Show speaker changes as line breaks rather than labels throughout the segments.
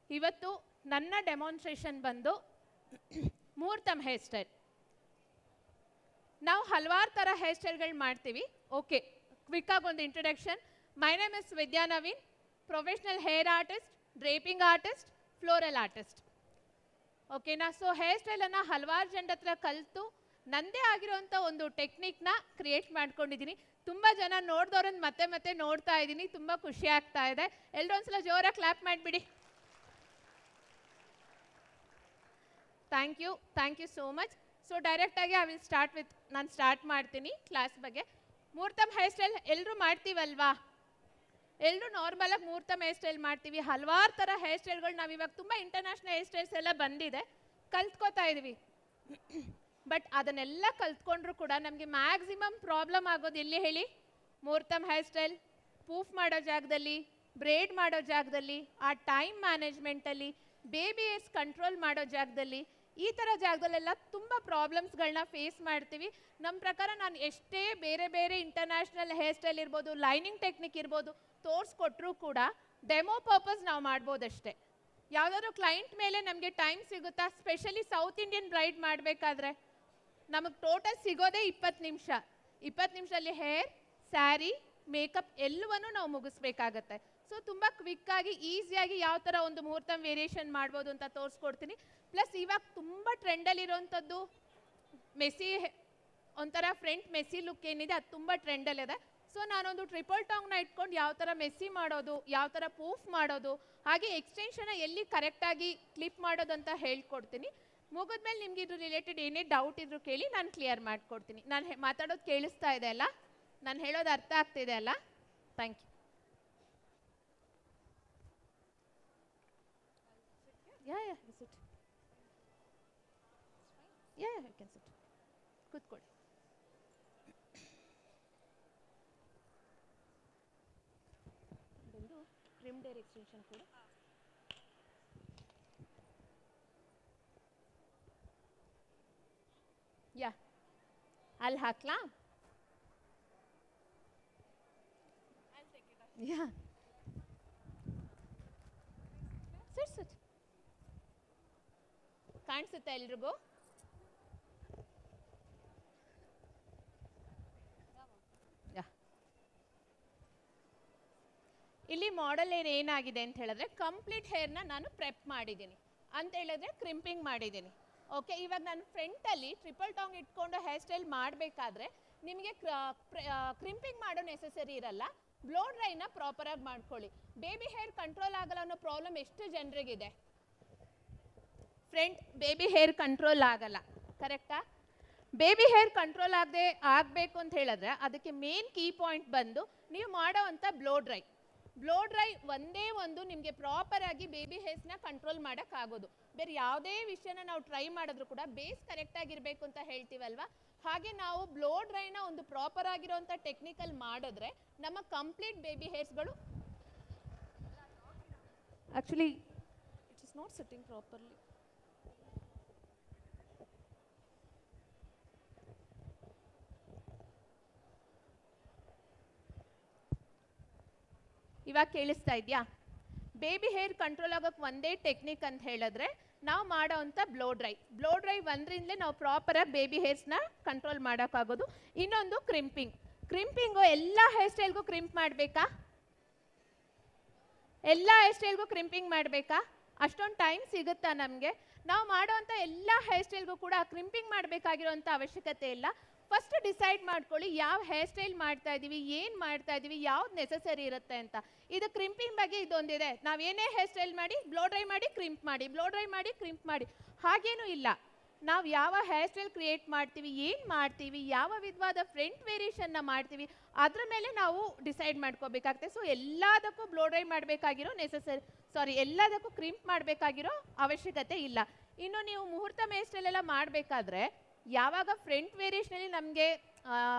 ಇವತ್ತು ನನ್ನ ಡೆಮಾನ್ಸ್ಟ್ರೇಷನ್ ಬಂದು ಮುಹೂರ್ತಂ ಹೇರ್ ಸ್ಟೈಲ್. ನಾವು ಹಲವಾರು ಥರ ಹೇರ್ ಸ್ಟೈಲ್ಗಳು ಮಾಡ್ತೀವಿ. ಓಕೆ, ಕ್ವಿಕ್ಕಾಗಿ ಒಂದು introduction. My name is Vidya Naveen, professional hair artist, draping artist, floral artist. ಓಕೆನಾ? ಸೊ ಹೇರ್ ಸ್ಟೈಲನ್ನು ಹಲವಾರು ಜನರ ಹತ್ರ ಕಲಿತು ನನ್ನದೇ ಆಗಿರೋಂಥ ಒಂದು ಟೆಕ್ನಿಕ್ನ ಕ್ರಿಯೇಟ್ ಮಾಡ್ಕೊಂಡಿದ್ದೀನಿ. ತುಂಬ ಜನ ನೋಡಿದವ್ರನ್ನ ಮತ್ತೆ ಮತ್ತೆ ನೋಡ್ತಾ ಇದ್ದೀನಿ. ತುಂಬ ಖುಷಿ ಆಗ್ತಾ ಇದೆ. ಎಲ್ಲರೂ ಒಂದ್ಸಲ ಜೋರಾಗಿ ಕ್ಲಾಪ್ ಮಾಡಿಬಿಡಿ. Thank you so much. So ಡೈರೆಕ್ಟಾಗಿ ಐ ವಿಲ್ ಸ್ಟಾರ್ಟ್ ವಿತ್, ನಾನು ಸ್ಟಾರ್ಟ್ ಮಾಡ್ತೀನಿ ಕ್ಲಾಸ್ ಬಗ್ಗೆ. ಮುಹೂರ್ತಂ ಹೇರ್ ಸ್ಟೈಲ್ ಎಲ್ಲರೂ ಮಾಡ್ತೀವಲ್ವಾ? ಎಲ್ಲರೂ ನಾರ್ಮಲಾಗಿ ಮುಹೂರ್ತಂ ಹೇರ್ ಸ್ಟೈಲ್ ಮಾಡ್ತೀವಿ. ಹಲವಾರು ಥರ ಹೇರ್ ಸ್ಟೈಲ್ಗಳು ನಾವು ಇವಾಗ ತುಂಬ ಇಂಟರ್ನ್ಯಾಷನಲ್ ಹೇರ್ ಸ್ಟೈಲ್ಸ್ ಎಲ್ಲ ಬಂದಿದೆ, ಕಲ್ತ್ಕೋತಾ ಇದ್ವಿ. ಬಟ್ ಅದನ್ನೆಲ್ಲ ಕಲ್ತ್ಕೊಂಡ್ರು ಕೂಡ ನಮಗೆ ಮ್ಯಾಕ್ಸಿಮಮ್ ಪ್ರಾಬ್ಲಮ್ ಆಗೋದು ಎಲ್ಲಿ ಹೇಳಿ? ಮುಹೂರ್ತಂ ಹೇರ್ ಸ್ಟೈಲ್ ಪೂಫ್ ಮಾಡೋ ಜಾಗದಲ್ಲಿ, ಬ್ರೇಡ್ ಮಾಡೋ ಜಾಗದಲ್ಲಿ, ಆ ಟೈಮ್ ಮ್ಯಾನೇಜ್ಮೆಂಟಲ್ಲಿ, ಬೇಬಿ ಹೇರ್ಸ್ ಕಂಟ್ರೋಲ್ ಮಾಡೋ ಜಾಗದಲ್ಲಿ, ಈ ಥರ ಜಾಗದಲ್ಲೆಲ್ಲ ತುಂಬ ಪ್ರಾಬ್ಲಮ್ಸ್ಗಳನ್ನ ಫೇಸ್ ಮಾಡ್ತೀವಿ. ನಮ್ಮ ಪ್ರಕಾರ ನಾನು ಎಷ್ಟೇ ಬೇರೆ ಬೇರೆ ಇಂಟರ್ನ್ಯಾಷನಲ್ ಹೇರ್ ಸ್ಟೈಲ್ ಇರ್ಬೋದು, ಲೈನಿಂಗ್ ಟೆಕ್ನಿಕ್ ಇರ್ಬೋದು ತೋರಿಸ್ಕೊಟ್ರೂ ಕೂಡ ಡೆಮೋ ಪರ್ಪಸ್ ನಾವು ಮಾಡ್ಬೋದಷ್ಟೇ. ಯಾವುದಾದ್ರೂ ಕ್ಲೈಂಟ್ ಮೇಲೆ ನಮಗೆ ಟೈಮ್ ಸಿಗುತ್ತಾ? ಸ್ಪೆಷಲಿ ಸೌತ್ ಇಂಡಿಯನ್ ಬ್ರೈಡ್ ಮಾಡಬೇಕಾದ್ರೆ ನಮಗೆ ಟೋಟಲ್ ಸಿಗೋದೇ 20 ನಿಮಿಷ. 20 ನಿಮಿಷದಲ್ಲಿ ಹೇರ್, ಸ್ಯಾರಿ, ಮೇಕಪ್ ಎಲ್ಲವನ್ನೂ ನಾವು ಮುಗಿಸ್ಬೇಕಾಗತ್ತೆ. ಸೊ ತುಂಬ ಕ್ವಿಕ್ಕಾಗಿ ಈಸಿಯಾಗಿ ಯಾವ ಥರ ಒಂದು ಮುಹೂರ್ತಂ ವೇರಿಯೇಷನ್ ಮಾಡ್ಬೋದು ಅಂತ ತೋರಿಸ್ಕೊಡ್ತೀನಿ. ಪ್ಲಸ್ ಇವಾಗ ತುಂಬ ಟ್ರೆಂಡಲ್ಲಿರೋವಂಥದ್ದು ಮೆಸ್ಸಿ, ಒಂಥರ ಫ್ರಂಟ್ ಮೆಸ್ಸಿ ಲುಕ್ ಏನಿದೆ ಅದು ತುಂಬ ಟ್ರೆಂಡಲ್ಲಿದೆ. ಸೊ ನಾನೊಂದು ಟ್ರಿಪಲ್ ಟಾಂಗ್ನ ಇಟ್ಕೊಂಡು ಯಾವ ಥರ ಮೆಸ್ಸಿ ಮಾಡೋದು, ಯಾವ ಥರ ಪೂಫ್ ಮಾಡೋದು, ಹಾಗೆ ಎಕ್ಸ್ಟೆನ್ಷನ್ನ ಎಲ್ಲಿ ಕರೆಕ್ಟಾಗಿ ಕ್ಲಿಪ್ ಮಾಡೋದು ಅಂತ ಹೇಳ್ಕೊಡ್ತೀನಿ. ಮುಗಿದ್ಮೇಲೆ ನಿಮ್ಗೆ ಇದ್ರ ರಿಲೇಟೆಡ್ ಏನೇ ಡೌಟ್ ಇದ್ರೂ ಕೇಳಿ, ನಾನು ಕ್ಲಿಯರ್ ಮಾಡಿಕೊಡ್ತೀನಿ. ನಾನು ಮಾತಾಡೋದು ಕೇಳಿಸ್ತಾ ಇದೆ ಅಲ್ಲ? ನಾನು ಹೇಳೋದು ಅರ್ಥ ಆಗ್ತಿದೆ ಅಲ್ಲ? Thank you. Yeah, sit. Yeah, you can sit. ಕೂತ್ಕೊಳ್ಳಿ. ಬಂದು ಟ್ರಿಮ್ಡ್ ಹೇರ್ ಎಕ್ಸ್ಟೆನ್ಷನ್ ಕೂಡ. ಯಾ, ಅಲ್ಲಿ ಹಾಕ್ಲಾ? ಯಾ, ಸಿಟ್. ಕಾಣಿಸುತ್ತೆ ಎಲ್ರಿಗೂ? ಇಲ್ಲಿ ಮಾಡೆಲ್ ಏನಾಗಿದೆ ಅಂತ ಹೇಳಿದ್ರೆ, ಕಂಪ್ಲೀಟ್ ಹೇರ್ನ ನಾನು ಪ್ರೆಪ್ ಮಾಡಿದ್ದೀನಿ ಅಂತ ಹೇಳಿದ್ರೆ ಕ್ರಿಂಪಿಂಗ್ ಮಾಡಿದ್ದೀನಿ. ಓಕೆ, ಇವಾಗ ನಾನು ಫ್ರಂಟಲ್ಲಿ ಟ್ರಿಪಲ್ ಟಾಂಗ್ ಇಟ್ಕೊಂಡು ಹೇರ್ ಸ್ಟೈಲ್ ಮಾಡಬೇಕಾದ್ರೆ ನಿಮಗೆ ಕ್ರಿಂಪಿಂಗ್ ಮಾಡೋ ನೆಸೆಸರಿ ಇರಲ್ಲ. ಬ್ಲೋ ಡ್ರೈನ ಪ್ರಾಪರಾಗಿ ಮಾಡ್ಕೊಳ್ಳಿ. ಬೇಬಿ ಹೇರ್ ಕಂಟ್ರೋಲ್ ಆಗಲ್ಲ ಅನ್ನೋ ಪ್ರಾಬ್ಲಮ್ ಎಷ್ಟು ಜನರಿಗಿದೆ? ಫ್ರಂಟ್ ಬೇಬಿ ಹೇರ್ ಕಂಟ್ರೋಲ್ ಆಗಲ್ಲ, ಕರೆಕ್ಟಾ? ಬೇಬಿ ಹೇರ್ ಕಂಟ್ರೋಲ್ ಆಗಬೇಕು ಅಂತ ಹೇಳಿದ್ರೆ ಅದಕ್ಕೆ ಮೇನ್ ಕೀ ಪಾಯಿಂಟ್ ಬಂದು ನೀವು ಮಾಡೋ ಅಂಥ ಬ್ಲೋ ಡ್ರೈ. ಬ್ಲೋ ಡ್ರೈ ಒಂದೇ ಒಂದು ನಿಮಗೆ ಪ್ರಾಪರಾಗಿ ಬೇಬಿ ಹೇರ್ಸ್ನ ಕಂಟ್ರೋಲ್ ಮಾಡೋಕ್ಕಾಗೋದು. ಬೇರೆ ಯಾವುದೇ ವಿಷಯನ ನಾವು ಟ್ರೈ ಮಾಡಿದ್ರು ಕೂಡ ಬೇಸ್ ಕರೆಕ್ಟಾಗಿರಬೇಕು ಅಂತ ಹೇಳ್ತೀವಲ್ವ, ಹಾಗೆ ನಾವು ಬ್ಲೋ ಡ್ರೈನ ಒಂದು ಪ್ರಾಪರ್ ಆಗಿರೋಂಥ ಟೆಕ್ನಿಕಲ್ ಮಾಡಿದ್ರೆ ನಮ್ಮ ಕಂಪ್ಲೀಟ್ ಬೇಬಿ ಹೇರ್ಸ್ಗಳು actually it is not sitting properly. ಇವಾಗ ಕೇಳಿಸ್ತಾ ಇದೆಯಾ? ಬೇಬಿ ಹೇರ್ ಕಂಟ್ರೋಲ್ ಆಗೋಕ್ಕೆ ಒಂದೇ ಟೆಕ್ನಿಕ್ ಅಂತ ಹೇಳಿದ್ರೆ ನಾವು ಮಾಡೋ ಅಂಥ ಬ್ಲೋ ಡ್ರೈ. ಬ್ಲೋ ಡ್ರೈ ಒಂದರಿಂದಲೇ ನಾವು ಪ್ರಾಪರಾಗಿ ಬೇಬಿ ಹೇರ್ಸ್ನ ಕಂಟ್ರೋಲ್ ಮಾಡೋಕ್ಕಾಗೋದು. ಇನ್ನೊಂದು ಕ್ರಿಂಪಿಂಗು ಎಲ್ಲ ಹೇರ್ ಸ್ಟೈಲ್ಗೂ ಕ್ರಿಂಪ್ ಮಾಡಬೇಕಾ? ಎಲ್ಲ ಹೇರ್ ಸ್ಟೈಲ್ಗೂ ಕ್ರಿಂಪಿಂಗ್ ಮಾಡಬೇಕಾ? ಅಷ್ಟೊಂದು ಟೈಮ್ ಸಿಗುತ್ತಾ ನಮಗೆ? ನಾವು ಮಾಡೋವಂಥ ಎಲ್ಲ ಹೇರ್ ಸ್ಟೈಲ್ಗೂ ಕೂಡ ಕ್ರಿಂಪಿಂಗ್ ಮಾಡಬೇಕಾಗಿರೋಂಥ ಅವಶ್ಯಕತೆ ಇಲ್ಲ. ಫಸ್ಟ್ ಡಿಸೈಡ್ ಮಾಡ್ಕೊಳ್ಳಿ ಯಾವ ಹೇರ್ ಸ್ಟೈಲ್ ಮಾಡ್ತಾ ಇದ್ದೀವಿ, ಏನು ಮಾಡ್ತಾ ಇದ್ದೀವಿ, ಯಾವ್ದು ನೆಸಸರಿ ಇರುತ್ತೆ ಅಂತ. ಇದು ಕ್ರಿಂಪಿಂಗ್ ಬಗ್ಗೆ ಇದೊಂದಿದೆ. ನಾವೇನೇ ಹೇರ್ ಸ್ಟೈಲ್ ಮಾಡಿ ಬ್ಲೋ ಡ್ರೈ ಮಾಡಿ ಕ್ರಿಂಪ್ ಮಾಡಿ, ಬ್ಲೋ ಡ್ರೈ ಮಾಡಿ ಕ್ರಿಂಪ್ ಮಾಡಿ, ಹಾಗೇನೂ ಇಲ್ಲ. ನಾವು ಯಾವ ಹೇರ್ ಸ್ಟೈಲ್ ಕ್ರಿಯೇಟ್ ಮಾಡ್ತೀವಿ, ಏನು ಮಾಡ್ತೀವಿ, ಯಾವ ವಿಧವಾದ ಫ್ರಂಟ್ ವೇರಿಯೇಷನ್ನ ಮಾಡ್ತೀವಿ, ಅದ್ರ ಮೇಲೆ ನಾವು ಡಿಸೈಡ್ ಮಾಡ್ಕೋಬೇಕಾಗ್ತದೆ. ಸೊ ಎಲ್ಲದಕ್ಕೂ ಬ್ಲೋ ಡ್ರೈ ಮಾಡಬೇಕಾಗಿರೋ ಎಲ್ಲದಕ್ಕೂ ಕ್ರಿಂಪ್ ಮಾಡಬೇಕಾಗಿರೋ ಅವಶ್ಯಕತೆ ಇಲ್ಲ. ಇನ್ನು ನೀವು ಮುಹೂರ್ತ ಹೇರ್ ಸ್ಟೈಲ್ ಎಲ್ಲ ಮಾಡಬೇಕಾದ್ರೆ ಯಾವಾಗ ಫ್ರಂಟ್ ವೇರಿಯೇಷನಲ್ಲಿ ನಮಗೆ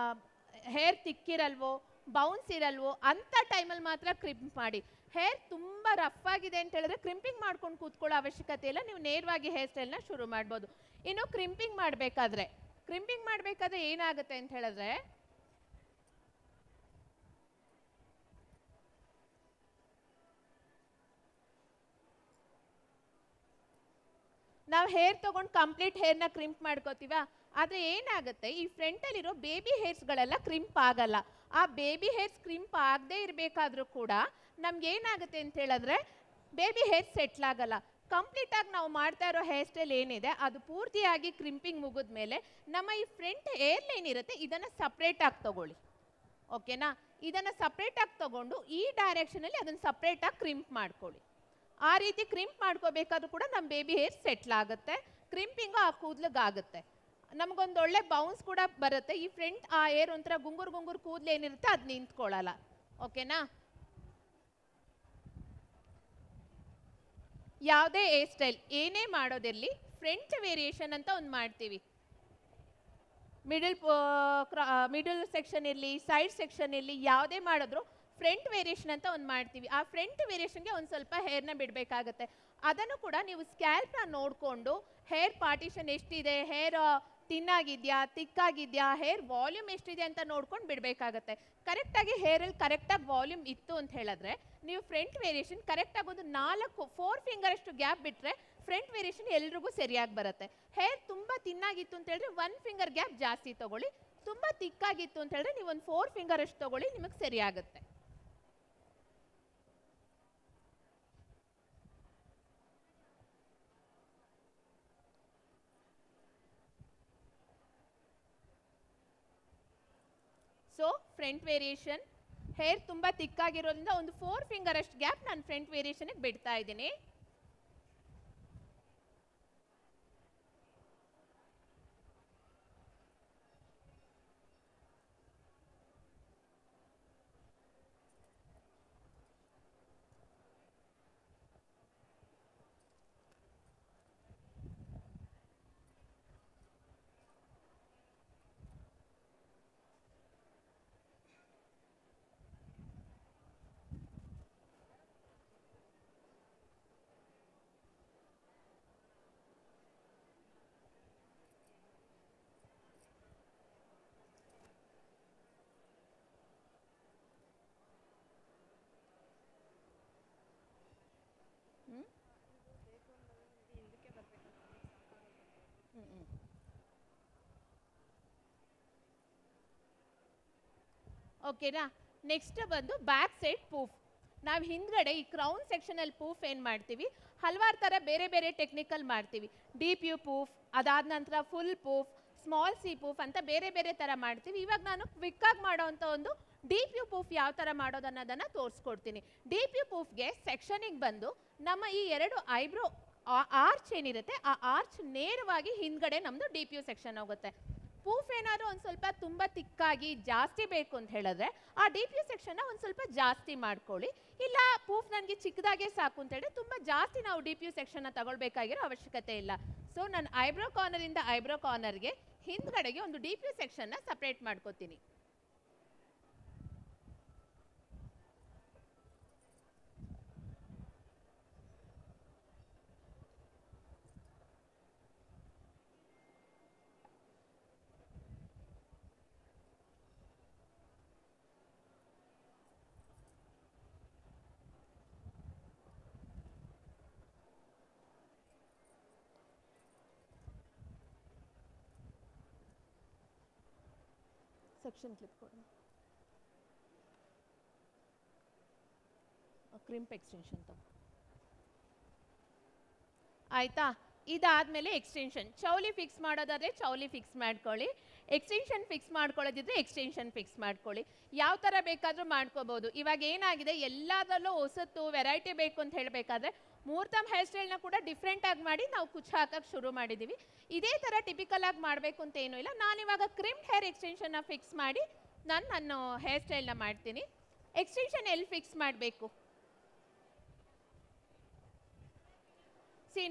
ಹೇರ್ ತಿಕ್ಕಿರಲ್ವೋ, ಬೌನ್ಸ್ ಇರಲ್ವೋ ಅಂಥ ಟೈಮಲ್ಲಿ ಮಾತ್ರ ಕ್ರಿಂಪ್ ಮಾಡಿ. ಹೇರ್ ತುಂಬ ರಫ್ ಆಗಿದೆ ಅಂತ ಹೇಳಿದ್ರೆ ಕ್ರಿಂಪಿಂಗ್ ಮಾಡ್ಕೊಂಡು ಕೂತ್ಕೊಳ್ಳೋ ಅವಶ್ಯಕತೆ ಇಲ್ಲ, ನೀವು ನೇರವಾಗಿ ಹೇರ್ ಸ್ಟೈಲ್ನ ಶುರು ಮಾಡ್ಬೋದು. ಇನ್ನು ಕ್ರಿಂಪಿಂಗ್ ಮಾಡಬೇಕಾದ್ರೆ ಏನಾಗುತ್ತೆ ಅಂತ ಹೇಳಿದ್ರೆ ನಾವು ಹೇರ್ ತೊಗೊಂಡು ಕಂಪ್ಲೀಟ್ ಹೇರ್ನ ಕ್ರಿಂಪ್ ಮಾಡ್ಕೋತೀವ. ಆದರೆ ಏನಾಗುತ್ತೆ, ಈ ಫ್ರಂಟಲ್ಲಿರೋ ಬೇಬಿ ಹೇರ್ಸ್ಗಳೆಲ್ಲ ಕ್ರಿಂಪ್ ಆಗಲ್ಲ. ಆ ಬೇಬಿ ಹೇರ್ಸ್ ಕ್ರಿಂಪ್ ಆಗದೇ ಇರಬೇಕಾದ್ರೂ ಕೂಡ ನಮ್ಗೆ ಏನಾಗುತ್ತೆ ಅಂತ ಹೇಳಿದ್ರೆ ಬೇಬಿ ಹೇರ್ಸ್ ಸೆಟ್ಲ್ ಆಗಲ್ಲ. ಕಂಪ್ಲೀಟಾಗಿ ನಾವು ಮಾಡ್ತಾ ಇರೋ ಹೇರ್ ಸ್ಟೈಲ್ ಏನಿದೆ ಅದು ಪೂರ್ತಿಯಾಗಿ ಕ್ರಿಂಪಿಂಗ್ ಮುಗಿದ್ಮೇಲೆ ನಮ್ಮ ಈ ಫ್ರಂಟ್ ಏರ್ ಲೈನ್ ಇರುತ್ತೆ, ಇದನ್ನು ಸಪ್ರೇಟಾಗಿ ತಗೊಳ್ಳಿ. ಓಕೆನಾ? ಇದನ್ನು ಸಪ್ರೇಟಾಗಿ ತಗೊಂಡು ಈ ಡೈರೆಕ್ಷನಲ್ಲಿ ಅದನ್ನು ಸಪ್ರೇಟಾಗಿ ಕ್ರಿಂಪ್ ಮಾಡ್ಕೊಳ್ಳಿ. ಆ ರೀತಿ ಕ್ರಿಂಪ್ ಮಾಡ್ಕೋಬೇಕಾದ್ರೂ ಕೂಡ ನಮ್ಮ ಬೇಬಿ ಹೇರ್ ಸೆಟ್ಲ್ ಆಗುತ್ತೆ, ಕ್ರಿಂಪಿಂಗು ಆ ಕೂದಲಿಗಾಗುತ್ತೆ. ನಮಗೊಂದು ಒಳ್ಳೆ ಬೌನ್ಸ್ ಕೂಡ ಬರುತ್ತೆ. ಈ ಫ್ರಂಟ್ ಆ ಏರ್ ಒಂಥರ ಗುಂಗುರು ಗುಂಗುರು ಕೂದಲು ಏನಿರುತ್ತೆ ಅದು ನಿಂತ್ಕೊಳ್ಳಲ್ಲ. ಓಕೆನಾ? ಯಾವುದೇ ಹೇರ್ ಸ್ಟೈಲ್ ಏನೇ ಮಾಡೋದಿರಲಿ ಫ್ರಂಟ್ ವೇರಿಯೇಷನ್ ಅಂತ ಒಂದು ಮಾಡ್ತೀವಿ. ಮಿಡಲ್ ಸೆಕ್ಷನ್ ಇರಲಿ, ಸೈಡ್ ಸೆಕ್ಷನ್ ಇರಲಿ, ಯಾವುದೇ ಮಾಡಿದ್ರು ಫ್ರಂಟ್ ವೇರಿಯೇಷನ್ ಅಂತ ಒಂದು ಮಾಡ್ತೀವಿ. ಆ ಫ್ರಂಟ್ ವೇರಿಯೇಷನ್ಗೆ ಒಂದು ಸ್ವಲ್ಪ ಹೇರ್ನ ಬಿಡಬೇಕಾಗತ್ತೆ. ಅದನ್ನು ಕೂಡ ನೀವು ಸ್ಕ್ಯಾಲ್ಪ್ನ ನೋಡಿಕೊಂಡು ಹೇರ್ ಪಾರ್ಟಿಷನ್ ಎಷ್ಟಿದೆ, ಹೇರ್ ತಿನ್ನಾಗಿದೆಯಾ, ತಿಕ್ಕಾಗಿದೆಯಾ, ಹೇರ್ ವಾಲ್ಯೂಮ್ ಎಷ್ಟಿದೆ ಅಂತ ನೋಡ್ಕೊಂಡು ಬಿಡಬೇಕಾಗತ್ತೆ. ಕರೆಕ್ಟಾಗಿ ಹೇರಲ್ಲಿ ಕರೆಕ್ಟಾಗಿ ವಾಲ್ಯೂಮ್ ಇತ್ತು ಅಂತ ಹೇಳಿದ್ರೆ ನೀವು ಫ್ರಂಟ್ ವೇರಿಯೇಷನ್ ಕರೆಕ್ಟಾಗಿ ಒಂದು 4 ಫಿಂಗರ್ ಅಷ್ಟು ಗ್ಯಾಪ್ ಬಿಟ್ಟರೆ ಫ್ರಂಟ್ ವೇರಿಯೇಷನ್ ಎಲ್ರಿಗೂ ಸರಿಯಾಗಿ ಬರುತ್ತೆ. ಹೇರ್ ತುಂಬ ತಿನ್ನಾಗಿತ್ತು ಅಂತ ಹೇಳಿದ್ರೆ 1 ಫಿಂಗರ್ ಗ್ಯಾಪ್ ಜಾಸ್ತಿ ತೊಗೊಳ್ಳಿ. ತುಂಬ ತಿಕ್ಕಾಗಿತ್ತು ಅಂತ ಹೇಳಿದ್ರೆ ನೀವು ಒಂದು 4 ಫಿಂಗರ್ ಅಷ್ಟು ತೊಗೊಳ್ಳಿ, ನಿಮಗೆ ಸರಿಯಾಗುತ್ತೆ. ಸೊ ಫ್ರಂಟ್ ವೇರಿಯೇಷನ್ ಹೇರ್ ತುಂಬ ತಿಕ್ಕಾಗಿರೋದ್ರಿಂದ ಒಂದು 4 ಫಿಂಗರ್ ಅಷ್ಟು ಗ್ಯಾಪ್ ನಾನು ಫ್ರಂಟ್ ವೇರಿಯೇಷನ್ಗೆ ಬಿಡ್ತಾ ಇದ್ದೀನಿ. ಓಕೆನಾ? ನೆಕ್ಸ್ಟ್ ಬಂದು ಬ್ಯಾಕ್ ಸೈಡ್ ಪೂಫ್. ನಾವು ಹಿಂದ್ಗಡೆ ಈ ಕ್ರೌನ್ ಸೆಕ್ಷನಲ್ಲಿ ಪೂಫ್ ಏನು ಮಾಡ್ತೀವಿ, ಹಲವಾರು ಥರ ಬೇರೆ ಬೇರೆ ಟೆಕ್ನಿಕಲ್ ಮಾಡ್ತೀವಿ. ಡೀಪ್ ಯು ಪೂಫ್, ಅದಾದ ನಂತರ ಫುಲ್ ಪೂಫ್, ಸ್ಮಾಲ್ ಸಿ ಪೂಫ್ ಅಂತ ಬೇರೆ ಬೇರೆ ಥರ ಮಾಡ್ತೀವಿ. ಇವಾಗ ನಾನು ಕ್ವಿಕ್ಕಾಗಿ ಮಾಡೋವಂಥ ಒಂದು ಡೀಪ್ ಯು ಪೂಫ್ ಯಾವ ಥರ ಮಾಡೋದು ಅನ್ನೋದನ್ನು ತೋರಿಸ್ಕೊಡ್ತೀನಿ. ಡೀಪ್ ಯು ಪೂಫ್ಗೆ ಸೆಕ್ಷನಿಗೆ ಬಂದು ನಮ್ಮ ಈ 2 ಐಬ್ರೋ ಆರ್ಚ್ ಏನಿರುತ್ತೆ ಆ ಆರ್ಚ್ ನೇರವಾಗಿ ಹಿಂದ್ಗಡೆ ನಮ್ಮದು ಡೀಪ್ ಯು ಸೆಕ್ಷನ್ ಹೋಗುತ್ತೆ. ಪೂಫ್ ಏನಾದರೂ ಒಂದು ಸ್ವಲ್ಪ ತುಂಬ ತಿಕ್ಕಾಗಿ ಜಾಸ್ತಿ ಬೇಕು ಅಂತ ಹೇಳಿದ್ರೆ ಆ ಡೀಪ್ ಯು ಸೆಕ್ಷನ್ನ ಒಂದು ಸ್ವಲ್ಪ ಜಾಸ್ತಿ ಮಾಡ್ಕೊಳ್ಳಿ. ಇಲ್ಲ ಪೂಫ್ ನನಗೆ ಚಿಕ್ಕದಾಗೆ ಸಾಕು ಅಂತ ಹೇಳಿ ತುಂಬ ಜಾಸ್ತಿ ನಾವು ಡೀಪ್ ಯು ಸೆಕ್ಷನ್ನ ತಗೊಳ್ಬೇಕಾಗಿರೋ ಅವಶ್ಯಕತೆ ಇಲ್ಲ. ಸೊ ನಾನು ಐಬ್ರೋ ಕಾರ್ನರಿಂದ ಐಬ್ರೋ ಕಾರ್ನರ್ಗೆ ಹಿಂದ್ಗಡೆಗೆ ಒಂದು ಡೀಪ್ ಯು ಸೆಕ್ಷನ್ನ ಸಪ್ರೇಟ್ ಮಾಡ್ಕೋತೀನಿ. ಸೆಕ್ಷನ್ ಕ್ಲಿಪ್ ಕೊಡಿ, ಕ್ರಿಂಪ್ ಎಕ್ಸ್ಟೆನ್ಷನ್ ತಗೋ. ಆಯಿತಾ? ಇದಾದಮೇಲೆ ಎಕ್ಸ್ಟೆನ್ಷನ್. ಚೌಲಿ ಫಿಕ್ಸ್ ಮಾಡೋದಾದರೆ ಚೌಲಿ ಫಿಕ್ಸ್ ಮಾಡ್ಕೊಳ್ಳಿ, ಎಕ್ಸ್ಟೆನ್ಷನ್ ಫಿಕ್ಸ್ ಮಾಡ್ಕೊಳ್ಳೋದಿದ್ರೆ ಎಕ್ಸ್ಟೆನ್ಷನ್ ಫಿಕ್ಸ್ ಮಾಡ್ಕೊಳ್ಳಿ. ಯಾವ ಥರ ಬೇಕಾದರೂ ಮಾಡ್ಕೋಬೋದು. ಇವಾಗ ಏನಾಗಿದೆ, ಎಲ್ಲದರಲ್ಲೂ ಹೊಸತು ವೆರೈಟಿ ಬೇಕು ಅಂತ ಹೇಳಬೇಕಾದ್ರೆ ಮುಹೂರ್ತಮ್ ಹೇರ್ ಸ್ಟೈಲ್ನ ಕೂಡ ಡಿಫ್ರೆಂಟಾಗಿ ಮಾಡಿ ನಾವು ಕುಚ್ಚು ಹಾಕೋಕ್ಕೆ ಶುರು ಮಾಡಿದ್ದೀವಿ. ಇದೇ ಥರ ಟಿಪಿಕಲಾಗಿ ಮಾಡಬೇಕು ಅಂತ ಏನೂ ಇಲ್ಲ. ನಾನಿವಾಗ ಕ್ರಿಮ್ ಹೇರ್ ಎಕ್ಸ್ಟೆನ್ಷನ್ನ ಫಿಕ್ಸ್ ಮಾಡಿ ನಾನು ಹೇರ್ ಸ್ಟೈಲ್ನ ಮಾಡ್ತೀನಿ. ಎಕ್ಸ್ಟೆನ್ಷನ್ ಎಲ್ಲಿ ಫಿಕ್ಸ್ ಮಾಡಬೇಕು?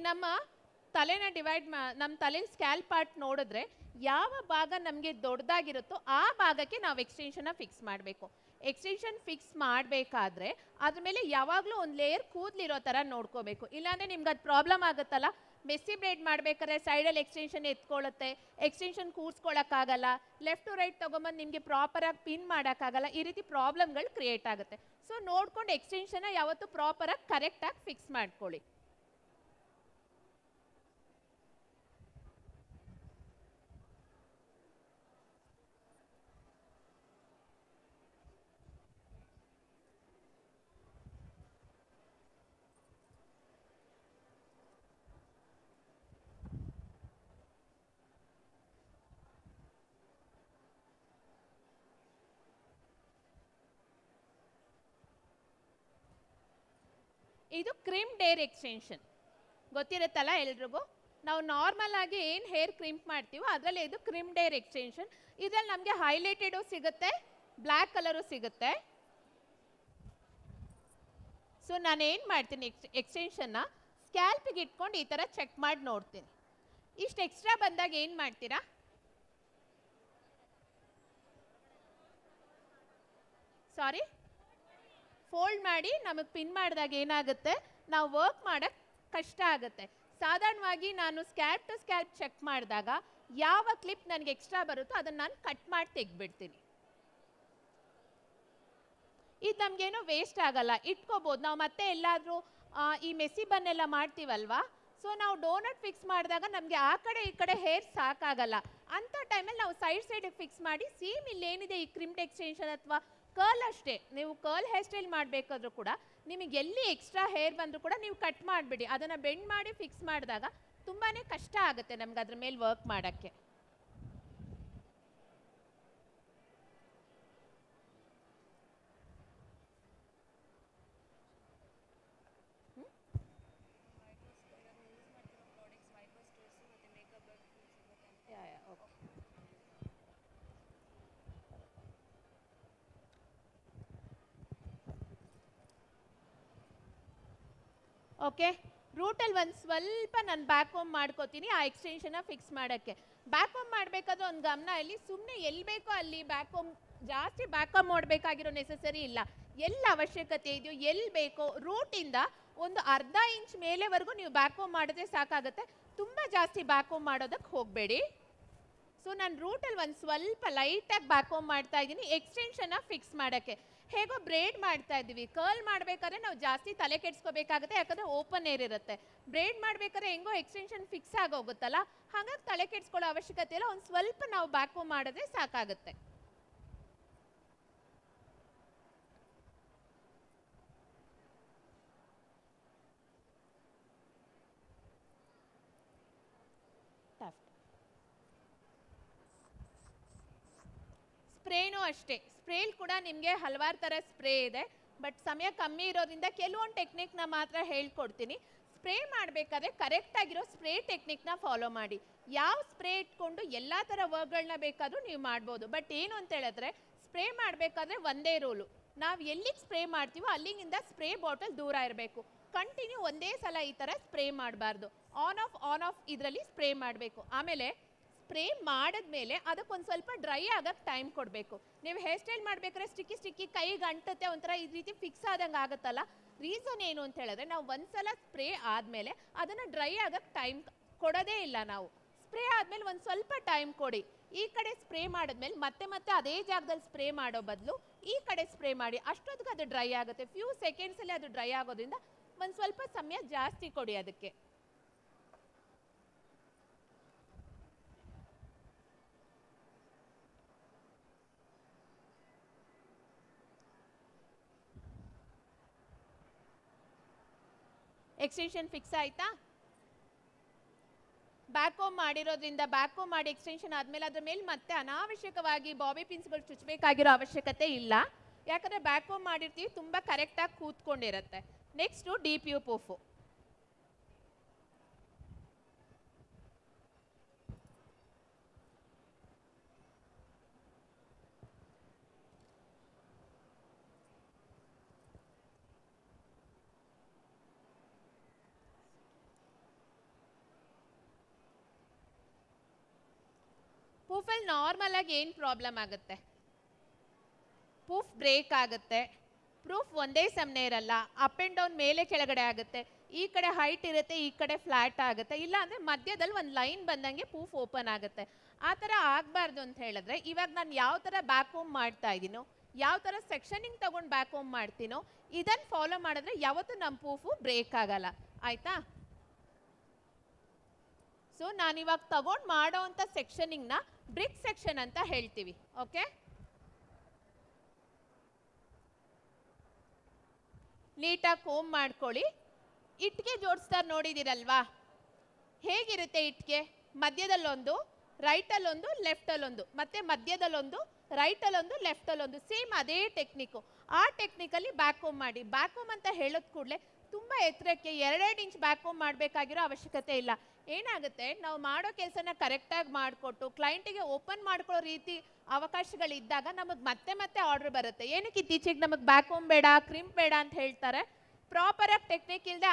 ನಮ್ಮ ತಲೆನ ನಮ್ಮ ತಲೆಯಲ್ಲಿ ಸ್ಕ್ಯಾಲ್ ಪಾರ್ಟ್ ನೋಡಿದ್ರೆ ಯಾವ ಭಾಗ ನಮಗೆ ದೊಡ್ಡದಾಗಿರುತ್ತೋ ಆ ಭಾಗಕ್ಕೆ ನಾವು ಎಕ್ಸ್ಟೆನ್ಷನ್ನ ಫಿಕ್ಸ್ ಮಾಡಬೇಕು. ಎಕ್ಸ್ಟೆನ್ಷನ್ ಫಿಕ್ಸ್ ಮಾಡಬೇಕಾದ್ರೆ ಅದ್ರ ಮೇಲೆ ಯಾವಾಗಲೂ ಒಂದು ಲೇಯರ್ ಕೂದಲಿರೋ ಥರ ನೋಡ್ಕೋಬೇಕು. ಇಲ್ಲಾಂದರೆ ನಿಮ್ಗೆ ಅದು ಪ್ರಾಬ್ಲಮ್ ಆಗುತ್ತಲ್ಲ. ಮೆಸ್ಸಿ ಬ್ರೇಡ್ ಮಾಡಬೇಕಾದ್ರೆ ಸೈಡಲ್ಲಿ ಎಕ್ಸ್ಟೆನ್ಷನ್ ಎತ್ಕೊಳ್ಳುತ್ತೆ, ಎಕ್ಸ್ಟೆನ್ಷನ್ ಕೂರಿಸ್ಕೊಳ್ಳೋಕ್ಕಾಗಲ್ಲ, ಲೆಫ್ಟ್ ಟು ರೈಟ್ ತೊಗೊಂಬಂದು ನಿಮಗೆ ಪ್ರಾಪರಾಗಿ ಪಿನ್ ಮಾಡೋಕ್ಕಾಗಲ್ಲ. ಈ ರೀತಿ ಪ್ರಾಬ್ಲಮ್ಗಳು ಕ್ರಿಯೇಟ್ ಆಗುತ್ತೆ. ಸೊ ನೋಡ್ಕೊಂಡು ಎಕ್ಸ್ಟೆನ್ಷನ್ನ ಯಾವತ್ತೂ ಪ್ರಾಪರಾಗಿ ಕರೆಕ್ಟಾಗಿ ಫಿಕ್ಸ್ ಮಾಡ್ಕೊಳ್ಳಿ. ಇದು ಕ್ರಿಮ್ಡ್ ಹೇರ್ ಎಕ್ಸ್ಟೆನ್ಷನ್ ಗೊತ್ತಿರುತ್ತಲ್ಲ ಎಲ್ರಿಗೂ. ನಾವು ನಾರ್ಮಲ್ ಆಗಿ ಏನು ಹೇರ್ ಕ್ರಿಂಪ್ ಮಾಡ್ತೀವೋ ಅದರಲ್ಲಿ ಇದು ಕ್ರಿಮ್ಡ್ ಹೇರ್ ಎಕ್ಸ್ಟೆನ್ಷನ್. ಇದರಲ್ಲಿ ನಮಗೆ ಹೈಲೈಟೆಡು ಸಿಗುತ್ತೆ, ಬ್ಲ್ಯಾಕ್ ಕಲರು ಸಿಗುತ್ತೆ. ಸೊ ನಾನು ಏನು ಮಾಡ್ತೀನಿ, ಎಕ್ಸ್ಟೆನ್ಷನ್ನ ಸ್ಕ್ಯಾಲ್ಪಿಗೆ ಇಟ್ಕೊಂಡು ಈ ಥರ ಚೆಕ್ ಮಾಡಿ ನೋಡ್ತೀನಿ. ಇಷ್ಟು ಎಕ್ಸ್ಟ್ರಾ ಬಂದಾಗ ಏನು ಮಾಡ್ತೀರಾ, ಸಾರಿ ಫೋಲ್ಡ್ ಮಾಡಿ ನಮಗೆ ಪಿನ್ ಮಾಡಿದಾಗ ಏನಾಗುತ್ತೆ, ನಾವು ವರ್ಕ್ ಮಾಡೋಕ್ಕೆ ಕಷ್ಟ ಆಗುತ್ತೆ. ಸಾಧಾರಣವಾಗಿ ನಾನು ಸ್ಕ್ಯಾಲ್ಪ್ ಟು ಸ್ಕ್ಯಾಲ್ಪ್ ಚೆಕ್ ಮಾಡಿದಾಗ ಯಾವ ಕ್ಲಿಪ್ ನನಗೆ ಎಕ್ಸ್ಟ್ರಾ ಬರುತ್ತೋ ಅದನ್ನು ನಾನು ಕಟ್ ಮಾಡಿ ತೆಗೆದ್ಬಿಡ್ತೀನಿ. ಇದು ನಮಗೇನೋ ವೇಸ್ಟ್ ಆಗಲ್ಲ, ಇಟ್ಕೋಬೋದು. ನಾವು ಮತ್ತೆ ಎಲ್ಲಾದರೂ ಈ ಮೆಸಿ ಬನ್ನೆಲ್ಲ ಮಾಡ್ತೀವಲ್ವಾ, ಸೊ ನಾವು ಡೋನಟ್ ಫಿಕ್ಸ್ ಮಾಡಿದಾಗ ನಮಗೆ ಆ ಕಡೆ ಈ ಕಡೆ ಹೇರ್ ಸಾಕಾಗಲ್ಲ. ಅಂಥ ಟೈಮಲ್ಲಿ ನಾವು ಸೈಡಿಗೆ ಫಿಕ್ಸ್ ಮಾಡಿ ಸೇಮ್ ಇಲ್ಲೇನಿದೆ ಈ ಕ್ರಿಮ್ಡ್ ಎಕ್ಸ್ಟೆನ್ಷನ್ ಅಥವಾ ಕರ್ಲ್ ಅಷ್ಟೇ, ನೀವು ಕರ್ಲ್ ಹೇರ್ ಸ್ಟೈಲ್ ಮಾಡಬೇಕಾದ್ರೂ ಕೂಡ ನಿಮಗೆ ಎಲ್ಲಿ ಎಕ್ಸ್ಟ್ರಾ ಹೇರ್ ಬಂದರೂ ಕೂಡ ನೀವು ಕಟ್ ಮಾಡಿಬಿಡಿ. ಅದನ್ನು ಬೆಂಡ್ ಮಾಡಿ ಫಿಕ್ಸ್ ಮಾಡಿದಾಗ ತುಂಬಾ ಕಷ್ಟ ಆಗುತ್ತೆ ನಮ್ಗೆ ಅದ್ರ ಮೇಲೆ ವರ್ಕ್ ಮಾಡೋಕ್ಕೆ. ಓಕೆ, ರೂಟಲ್ಲಿ ಒಂದು ಸ್ವಲ್ಪ ನಾನು ಬ್ಯಾಕ್ ಹೋಮ್ ಮಾಡ್ಕೋತೀನಿ ಆ ಎಕ್ಸ್ಟೆನ್ಷನ್ನ ಫಿಕ್ಸ್ ಮಾಡೋಕ್ಕೆ. ಬ್ಯಾಕ್ ಹೋಮ್ ಮಾಡಬೇಕಾದ್ರೆ ಒಂದು ಗಮನ ಇಲ್ಲಿ, ಸುಮ್ಮನೆ ಎಲ್ಲಿ ಬೇಕೋ ಅಲ್ಲಿ ಬ್ಯಾಕ್ ಹೋಮ್, ಜಾಸ್ತಿ ಬ್ಯಾಕ್ ಹೋಮ್ ಮಾಡಬೇಕಾಗಿರೋ ನೆಸೆಸರಿ ಇಲ್ಲ. ಎಲ್ಲಿ ಅವಶ್ಯಕತೆ ಇದೆಯೋ ಎಲ್ಲಿ ಬೇಕೋ ರೂಟಿಂದ ಒಂದು ಅರ್ಧ ಇಂಚ್ ಮೇಲೆವರೆಗೂ ನೀವು ಬ್ಯಾಕ್ ಹೋಮ್ ಮಾಡಿದ್ರೆ ಸಾಕಾಗುತ್ತೆ. ತುಂಬ ಜಾಸ್ತಿ ಬ್ಯಾಕ್ ಹೋಮ್ ಮಾಡೋದಕ್ಕೆ ಹೋಗಬೇಡಿ. ಸೊ ನಾನು ರೂಟಲ್ಲಿ ಒಂದು ಸ್ವಲ್ಪ ಲೈಟಾಗಿ ಬ್ಯಾಕ್ ಹೋಮ್ ಮಾಡ್ತಾ ಇದ್ದೀನಿ ಎಕ್ಸ್ಟೆನ್ಷನ್ನ ಫಿಕ್ಸ್ ಮಾಡೋಕ್ಕೆ. ಹೇಗೋ ಬ್ರೇಡ್ ಮಾಡ್ತಾ ಇದ್ದೀವಿ, ಕರ್ಲ್ ಮಾಡಬೇಕಾದ್ರೆ ನಾವು ಜಾಸ್ತಿ ತಲೆ ಕೆಡಿಸ್ಕೋಬೇಕಾಗುತ್ತೆ, ಯಾಕಂದರೆ ಓಪನ್ ಏರ್ ಇರುತ್ತೆ. ಬ್ರೇಡ್ ಮಾಡಬೇಕಾದ್ರೆ ಹೆಂಗೋ ಎಕ್ಸ್ಟೆನ್ಷನ್ ಫಿಕ್ಸ್ ಆಗೋಗುತ್ತಲ್ಲ, ಹಾಗಾಗಿ ತಲೆ ಕೆಡಿಸ್ಕೊಳ್ಳೋ ಅವಶ್ಯಕತೆ ಇಲ್ಲ. ಒಂದು ಸ್ವಲ್ಪ ನಾವು ಬ್ಯಾಕ್ ಹೋಮ್ ಮಾಡಿದ್ರೆ ಸಾಕಾಗುತ್ತೆ. ಸ್ಪ್ರೇನೂ ಅಷ್ಟೇ, ಸ್ಪ್ರೇಲ್ ಕೂಡ ನಿಮಗೆ ಹಲವಾರು ಥರ ಸ್ಪ್ರೇ ಇದೆ. ಬಟ್ ಸಮಯ ಕಮ್ಮಿ ಇರೋದ್ರಿಂದ ಕೆಲವೊಂದು ಟೆಕ್ನಿಕ್ನ ಮಾತ್ರ ಹೇಳ್ಕೊಡ್ತೀನಿ. ಸ್ಪ್ರೇ ಮಾಡಬೇಕಾದ್ರೆ ಕರೆಕ್ಟಾಗಿರೋ ಸ್ಪ್ರೇ ಟೆಕ್ನಿಕ್ನ ಫಾಲೋ ಮಾಡಿ. ಯಾವ ಸ್ಪ್ರೇ ಇಟ್ಕೊಂಡು ಎಲ್ಲ ಥರ ವರ್ಕ್ಗಳನ್ನ ಬೇಕಾದರೂ ನೀವು ಮಾಡ್ಬೋದು. ಬಟ್ ಏನು ಅಂತ ಹೇಳಿದ್ರೆ, ಸ್ಪ್ರೇ ಮಾಡಬೇಕಾದ್ರೆ ಒಂದೇ ರೂಲು, ನಾವು ಎಲ್ಲಿಗೆ ಸ್ಪ್ರೇ ಮಾಡ್ತೀವೋ ಅಲ್ಲಿಂದ ಸ್ಪ್ರೇ ಬಾಟಲ್ ದೂರ ಇರಬೇಕು. ಕಂಟಿನ್ಯೂ ಒಂದೇ ಸಲ ಈ ಥರ ಸ್ಪ್ರೇ ಮಾಡಬಾರ್ದು. ಆನ್ ಆಫ್ ಇದರಲ್ಲಿ ಸ್ಪ್ರೇ ಮಾಡಬೇಕು. ಆಮೇಲೆ ಸ್ಪ್ರೇ ಮಾಡಿದ್ಮೇಲೆ ಅದಕ್ಕೊಂದು ಸ್ವಲ್ಪ ಡ್ರೈ ಆಗಕ್ಕೆ ಟೈಮ್ ಕೊಡಬೇಕು. ನೀವು ಹೇರ್ ಸ್ಟೈಲ್ ಮಾಡಬೇಕಾದ್ರೆ ಸ್ಟಿಕ್ಕಿ ಕೈಗೆ ಅಂಟುತ್ತೆ, ಒಂಥರ ಈ ರೀತಿ ಫಿಕ್ಸ್ ಆದಂಗೆ ಆಗುತ್ತಲ್ಲ. ರೀಸನ್ ಏನು ಅಂತ ಹೇಳಿದ್ರೆ, ನಾವು ಒಂದ್ಸಲ ಸ್ಪ್ರೇ ಆದಮೇಲೆ ಅದನ್ನು ಡ್ರೈ ಆಗಕ್ಕೆ ಟೈಮ್ ಕೊಡೋದೇ ಇಲ್ಲ. ನಾವು ಸ್ಪ್ರೇ ಆದಮೇಲೆ ಒಂದು ಸ್ವಲ್ಪ ಟೈಮ್ ಕೊಡಿ. ಈ ಕಡೆ ಸ್ಪ್ರೇ ಮಾಡಿದ್ಮೇಲೆ ಮತ್ತೆ ಅದೇ ಜಾಗದಲ್ಲಿ ಸ್ಪ್ರೇ ಮಾಡೋ ಬದಲು ಈ ಕಡೆ ಸ್ಪ್ರೇ ಮಾಡಿ, ಅಷ್ಟೊತ್ತಿಗೆ ಅದು ಡ್ರೈ ಆಗುತ್ತೆ. ಫ್ಯೂ ಸೆಕೆಂಡ್ಸಲ್ಲಿ ಅದು ಡ್ರೈ ಆಗೋದ್ರಿಂದ ಒಂದು ಸ್ವಲ್ಪ ಸಮಯ ಜಾಸ್ತಿ ಕೊಡಿ ಅದಕ್ಕೆ. ಎಕ್ಸ್ಟೆನ್ಷನ್ ಫಿಕ್ಸ್ ಆಯ್ತಾ? ಬ್ಯಾಕ್ ಹೋಮ್ ಮಾಡಿರೋದ್ರಿಂದ ಬ್ಯಾಕ್ ಹೋಮ್ ಮಾಡಿ ಎಕ್ಸ್ಟೆನ್ಷನ್ ಆದಮೇಲೆ ಅದ್ರ ಮೇಲೆ ಮತ್ತೆ ಅನಾವಶ್ಯಕವಾಗಿ ಬಾಬಿ ಪಿನ್ಸ್ಗಳು ಚುಚ್ಚಬೇಕಾಗಿರೋ ಅವಶ್ಯಕತೆ ಇಲ್ಲ. ಯಾಕಂದರೆ ಬ್ಯಾಕ್ ಹೋಮ್ ಮಾಡಿರ್ತೀವಿ, ತುಂಬ ಕರೆಕ್ಟಾಗಿ ಕೂತ್ಕೊಂಡಿರುತ್ತೆ. Next deep U puff. ಪೂಫಲ್ಲಿ ನಾರ್ಮಲ್ ಆಗಿ ಏನು ಪ್ರಾಬ್ಲಮ್ ಆಗುತ್ತೆ, ಪೂಫ್ ಬ್ರೇಕ್ ಆಗುತ್ತೆ. ಪ್ರೂಫ್ ಒಂದೇ ಸಮನೆ ಇರಲ್ಲ, ಅಪ್ ಆ್ಯಂಡ್ ಡೌನ್ ಮೇಲೆ ಕೆಳಗಡೆ ಆಗುತ್ತೆ. ಈ ಕಡೆ ಹೈಟ್ ಇರುತ್ತೆ, ಈ ಕಡೆ ಫ್ಲ್ಯಾಟ್ ಆಗುತ್ತೆ. ಇಲ್ಲ ಅಂದರೆ ಮಧ್ಯದಲ್ಲಿ ಒಂದು ಲೈನ್ ಬಂದಂಗೆ ಪೂಫ್ ಓಪನ್ ಆಗುತ್ತೆ. ಆ ಥರ ಆಗಬಾರ್ದು ಅಂತ ಹೇಳಿದ್ರೆ, ಇವಾಗ ನಾನು ಯಾವ ಥರ ಬ್ಯಾಕ್ ಹೋಮ್ ಮಾಡ್ತಾ ಇದ್ದೀನೋ, ಯಾವ ಥರ ಸೆಕ್ಷನಿಂಗ್ ತೊಗೊಂಡು ಬ್ಯಾಕ್ ಹೋಮ್ ಮಾಡ್ತೀನೋ, ಇದನ್ನು ಫಾಲೋ ಮಾಡಿದ್ರೆ ಯಾವತ್ತೂ ನಮ್ಮ ಪೂಫು ಬ್ರೇಕ್ ಆಗಲ್ಲ. ಆಯಿತಾ? ಸೊ ನಾನಿವಾಗ ತಗೊಂಡು ಮಾಡೋ ಅಂಥ ಸೆಕ್ಷನಿಂಗ್ನ ಬ್ರಿಕ್ ಸೆಕ್ಷನ್ ಅಂತ ಹೇಳ್ತೀವಿ. ಓಕೆ, ನೀಟಾಗಿ ಕೋಮ್ ಮಾಡ್ಕೊಳ್ಳಿ. ಇಟ್ಗೆ ಜೋಡಿಸ್ತಾರೆ ನೋಡಿದಿರಲ್ವಾ, ಹೇಗಿರುತ್ತೆ ಇಟ್ಗೆ? ಮಧ್ಯದಲ್ಲೊಂದು, ರೈಟಲ್ಲೊಂದು, ಲೆಫ್ಟಲ್ಲೊಂದು, ಮತ್ತೆ ಮಧ್ಯದಲ್ಲೊಂದು, ರೈಟಲ್ಲೊಂದು, ಲೆಫ್ಟಲ್ಲೊಂದು, ಸೇಮ್ ಅದೇ ಟೆಕ್ನಿಕ್ಕು. ಆ ಟೆಕ್ನಿಕಲ್ಲಿ ಬ್ಯಾಕ್ ಹೋಮ್ ಮಾಡಿ. ಬ್ಯಾಕ್ ಹೋಮ್ ಅಂತ ಹೇಳೋದು ಕೂಡಲೇ ತುಂಬ ಎತ್ತರಕ್ಕೆ 2 ಇಂಚ್ ಬ್ಯಾಕ್ ಹೋಮ್ ಮಾಡಬೇಕಾಗಿರೋ ಅವಶ್ಯಕತೆ ಇಲ್ಲ. ಏನಾಗುತ್ತೆ, ನಾವು ಮಾಡೋ ಕೆಲಸನ ಕರೆಕ್ಟಾಗಿ ಮಾಡಿಕೊಟ್ಟು ಕ್ಲೈಂಟಿಗೆ ಓಪನ್ ಮಾಡ್ಕೊಳ್ಳೋ ರೀತಿ ಅವಕಾಶಗಳಿದ್ದಾಗ ನಮಗೆ ಮತ್ತೆ ಮತ್ತೆ ಆರ್ಡರ್ ಬರುತ್ತೆ. ಏನಕ್ಕೆ ಇತ್ತೀಚೆಗೆ ನಮಗೆ ಬ್ಯಾಕ್ ಹೋಮ್ ಬೇಡ, ಕ್ರಿಂಪ್ ಬೇಡ ಅಂತ ಹೇಳ್ತಾರೆ. ಪ್ರಾಪರಾಗಿ ಟೆಕ್ನಿಕ್ ಇಲ್ಲದೆ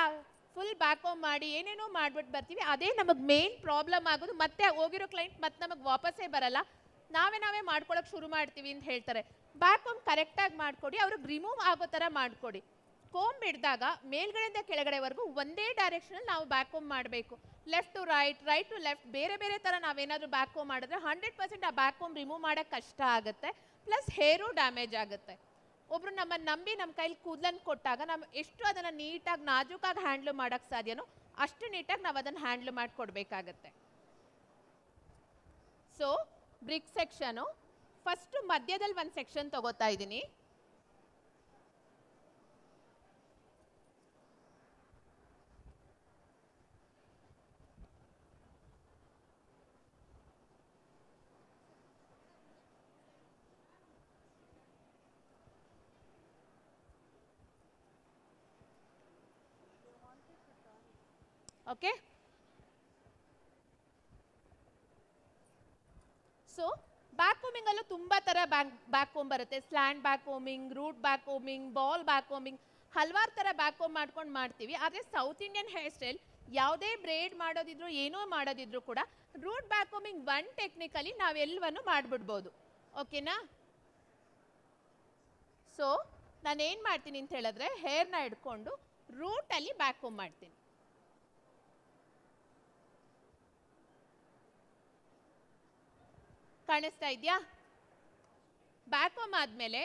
ಫುಲ್ ಬ್ಯಾಕ್ ಹೋಮ್ ಮಾಡಿ ಏನೇನೋ ಮಾಡ್ಬಿಟ್ಟು ಬರ್ತೀವಿ. ಅದೇ ನಮಗೆ ಮೇನ್ ಪ್ರಾಬ್ಲಮ್ ಆಗೋದು. ಮತ್ತೆ ಹೋಗಿರೋ ಕ್ಲೈಂಟ್ ಮತ್ತೆ ನಮಗೆ ವಾಪಸ್ಸೇ ಬರಲ್ಲ, ನಾವೇ ಮಾಡ್ಕೊಳಕ್ಕೆ ಶುರು ಮಾಡ್ತೀವಿ ಅಂತ ಹೇಳ್ತಾರೆ. ಬ್ಯಾಕ್ ಹೋಮ್ ಕರೆಕ್ಟಾಗಿ ಮಾಡಿಕೊಡಿ, ಅವ್ರಿಗೆ ರಿಮೂವ್ ಆಗೋ ಥರ ಮಾಡಿಕೊಡಿ. ಕೋಮ್ ಹಿಡಿದಾಗ ಮೇಲ್ಗಡೆಯಿಂದ ಕೆಳಗಡೆವರೆಗೂ ಒಂದೇ ಡೈರೆಕ್ಷನಲ್ಲಿ ನಾವು ಬ್ಯಾಕ್ ಹೋಮ್ ಮಾಡಬೇಕು. Left to right, right to left ಬೇರೆ ಬೇರೆ ಥರ ನಾವೇನಾದರೂ ಬ್ಯಾಕ್ ಹೋಮ್ ಮಾಡಿದ್ರೆ 100% ಆ ಬ್ಯಾಕ್ ಹೋಮ್ ರಿಮೂವ್ ಮಾಡೋಕ್ಕೆ ಕಷ್ಟ ಆಗುತ್ತೆ. ಪ್ಲಸ್ ಹೇರು ಡ್ಯಾಮೇಜ್ ಆಗುತ್ತೆ. ಒಬ್ರು ನಮ್ಮನ್ನು ನಂಬಿ ನಮ್ಮ ಕೈಲಿ ಕೂದಲನ್ನು ಕೊಟ್ಟಾಗ ನಾವು ಎಷ್ಟು ಅದನ್ನು ನೀಟಾಗಿ ನಾಜೂಕಾಗಿ ಹ್ಯಾಂಡ್ಲ್ ಮಾಡೋಕ್ಕೆ ಸಾಧ್ಯನೋ ಅಷ್ಟು ನೀಟಾಗಿ ನಾವು ಅದನ್ನು ಹ್ಯಾಂಡ್ಲ್ ಮಾಡಿಕೊಡ್ಬೇಕಾಗತ್ತೆ. ಸೊ ಬ್ರಿಕ್ ಸೆಕ್ಷನು ಫಸ್ಟು ಮಧ್ಯದಲ್ಲಿ ಒಂದು ಸೆಕ್ಷನ್ ತಗೋತಾ ಇದ್ದೀನಿ. ಓಕೆ, ಸೊ ಬ್ಯಾಕ್ ಹೋಮಿಂಗಲ್ಲೂ ತುಂಬ ಥರ ಬ್ಯಾಕ್ ಹೋಮ್ ಬರುತ್ತೆ. Slant back homing, root back homing, ball back homing, ಹಲವಾರು ಥರ ಬ್ಯಾಕ್ ಹೋಮ್ ಮಾಡ್ಕೊಂಡು ಮಾಡ್ತೀವಿ. ಆದರೆ ಸೌತ್ ಇಂಡಿಯನ್ ಹೇರ್ ಸ್ಟೈಲ್ ಯಾವುದೇ ಬ್ರೇಡ್ ಮಾಡೋದಿದ್ರು ಏನೋ ಮಾಡೋದಿದ್ರು ಕೂಡ root back homing one technically ನಾವೆಲ್ಲವನ್ನು ಮಾಡಿಬಿಡ್ಬೋದು. ಓಕೆನಾ? ಸೊ ನಾನೇನು ಮಾಡ್ತೀನಿ ಅಂತ ಹೇಳಿದ್ರೆ ಹೇರ್ನ ಹಿಡ್ಕೊಂಡು ರೂಟಲ್ಲಿ ಬ್ಯಾಕ್ ಹೋಮ್ ಮಾಡ್ತೀನಿ. ಕಾಣಿಸ್ತಾ ಇದೆಯಾ? ಬ್ಯಾಕ್ ಹೋಮ್ ಆದಮೇಲೆ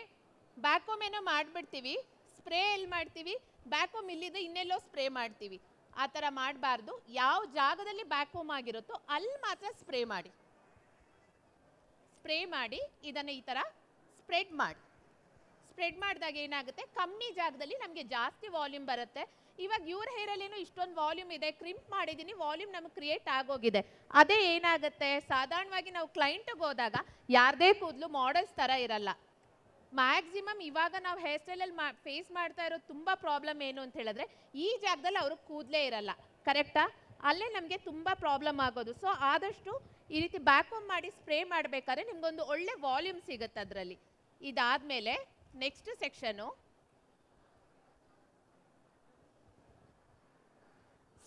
ಬ್ಯಾಕ್ ಹೋಮ್ ಏನೋ ಮಾಡಿಬಿಡ್ತೀವಿ, ಸ್ಪ್ರೇ ಎಲ್ಲಿ ಮಾಡ್ತೀವಿ, ಬ್ಯಾಕ್ ಹೋಮ್ ಇಲ್ಲಿದೆ ಇನ್ನೆಲ್ಲೋ ಸ್ಪ್ರೇ ಮಾಡ್ತೀವಿ. ಆ ಥರ ಮಾಡಬಾರ್ದು. ಯಾವ ಜಾಗದಲ್ಲಿ ಬ್ಯಾಕ್ ಹೋಮ್ ಆಗಿರುತ್ತೋ ಅಲ್ಲಿ ಮಾತ್ರ ಸ್ಪ್ರೇ ಮಾಡಿ. ಸ್ಪ್ರೇ ಮಾಡಿ ಇದನ್ನು ಈ ಥರ ಸ್ಪ್ರೆಡ್ ಮಾಡಿ. ಸ್ಪ್ರೆಡ್ ಮಾಡಿದಾಗ ಏನಾಗುತ್ತೆ, ಕಮ್ಮಿ ಜಾಗದಲ್ಲಿ ನಮಗೆ ಜಾಸ್ತಿ ವಾಲ್ಯೂಮ್ ಬರುತ್ತೆ. ಇವಾಗ ಇವ್ರ ಹೇರಲ್ಲೇನೋ ಇಷ್ಟೊಂದು ವಾಲ್ಯೂಮ್ ಇದೆ, ಕ್ರಿಂಪ್ ಮಾಡಿದ್ದೀನಿ, ವಾಲ್ಯೂಮ್ ನಮಗೆ ಕ್ರಿಯೇಟ್ ಆಗೋಗಿದೆ. ಅದೇ ಏನಾಗುತ್ತೆ, ಸಾಧಾರಣವಾಗಿ ನಾವು ಕ್ಲೈಂಟಿಗೆ ಹೋದಾಗ ಯಾರದೇ ಕೂದಲು ಮಾಡೆಲ್ಸ್ ಥರ ಇರಲ್ಲ. ಮ್ಯಾಕ್ಸಿಮಮ್ ಇವಾಗ ನಾವು ಹೇರ್ ಸ್ಟೈಲಲ್ಲಿ ಫೇಸ್ ಮಾಡ್ತಾ ಇರೋ ತುಂಬ ಪ್ರಾಬ್ಲಮ್ ಏನು ಅಂತ ಹೇಳಿದ್ರೆ ಈ ಜಾಗದಲ್ಲಿ ಅವ್ರಿಗೆ ಕೂದಲೇ ಇರಲ್ಲ. ಕರೆಕ್ಟಾ? ಅಲ್ಲೇ ನಮಗೆ ತುಂಬ ಪ್ರಾಬ್ಲಮ್ ಆಗೋದು. ಸೊ ಆದಷ್ಟು ಈ ರೀತಿ ಬ್ಯಾಕ್ ಹೋಮ್ ಮಾಡಿ ಸ್ಪ್ರೇ ಮಾಡಬೇಕಾದ್ರೆ ನಿಮ್ಗೊಂದು ಒಳ್ಳೆ ವಾಲ್ಯೂಮ್ ಸಿಗುತ್ತೆ ಅದರಲ್ಲಿ. ಇದಾದಮೇಲೆ ನೆಕ್ಸ್ಟ್ ಸೆಕ್ಷನು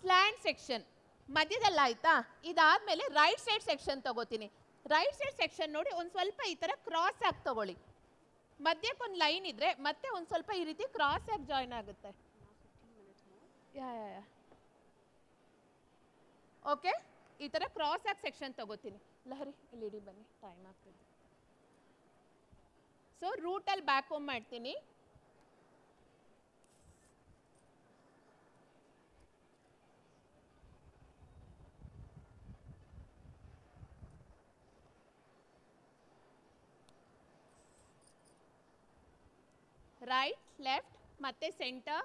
ಸ್ಲ್ಯಾಂಡ್ ಸೆಕ್ಷನ್ ಮಧ್ಯದಲ್ಲಿ ಆಯ್ತಾ. ಇದಾದಮೇಲೆ ರೈಟ್ ಸೈಡ್ ಸೆಕ್ಷನ್ ತಗೋತೀನಿ. ರೈಟ್ ಸೈಡ್ ಸೆಕ್ಷನ್ ನೋಡಿ ಒಂದು ಸ್ವಲ್ಪ ಈ ಥರ ಕ್ರಾಸ್ ಆಗಿ ತಗೊಳ್ಳಿ. ಮಧ್ಯಕ್ಕೊಂದು ಲೈನ್ ಇದ್ರೆ ಮತ್ತೆ ಒಂದು ಸ್ವಲ್ಪ ಈ ರೀತಿ ಕ್ರಾಸ್ ಆಗಿ ಜಾಯಿನ್ ಆಗುತ್ತೆ. ಓಕೆ, ಈ ಥರ ಕ್ರಾಸ್ ಆಗಿ ಸೆಕ್ಷನ್ ತಗೋತೀನಿ. ಲಹರಿ ಇಲ್ಲಿ ಬನ್ನಿ, ಟೈಮ್ ಆಗ್ತದೆ. ಸೊ ರೂಟಲ್ಲಿ ಬ್ಯಾಕ್ ಹೋಮ್ ಮಾಡ್ತೀನಿ. ರೈಟ್, ಲೆಫ್ಟ್ ಮತ್ತೆ ಸೆಂಟರ್.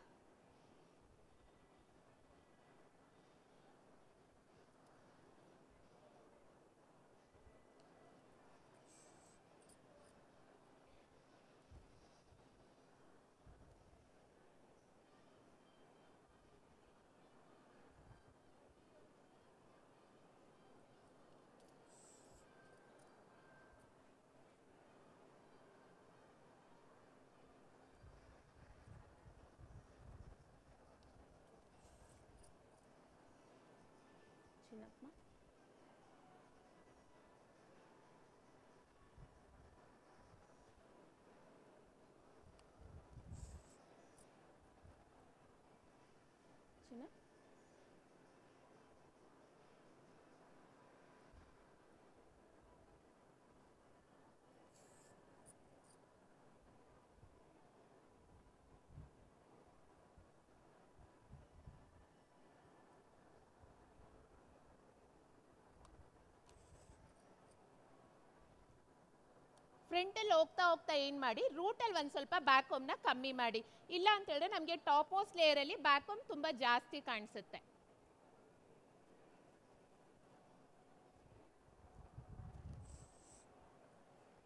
ಫ್ರಂಟಲ್ಲಿ ಹೋಗ್ತಾ ಹೋಗ್ತಾ ಏನು ಮಾಡಿ, ರೂಟಲ್ಲಿ ಒಂದು ಸ್ವಲ್ಪ ಬ್ಯಾಕ್ ಹೋಮ್ನ ಕಮ್ಮಿ ಮಾಡಿ. ಇಲ್ಲ ಅಂತ ಹೇಳಿದ್ರೆ ನಮಗೆ ಟಾಪ್ ಮೋಸ್ಟ್ ಲೇಯರಲ್ಲಿ ಬ್ಯಾಕ್ ಹೋಮ್ ತುಂಬ ಜಾಸ್ತಿ ಕಾಣಿಸುತ್ತೆ.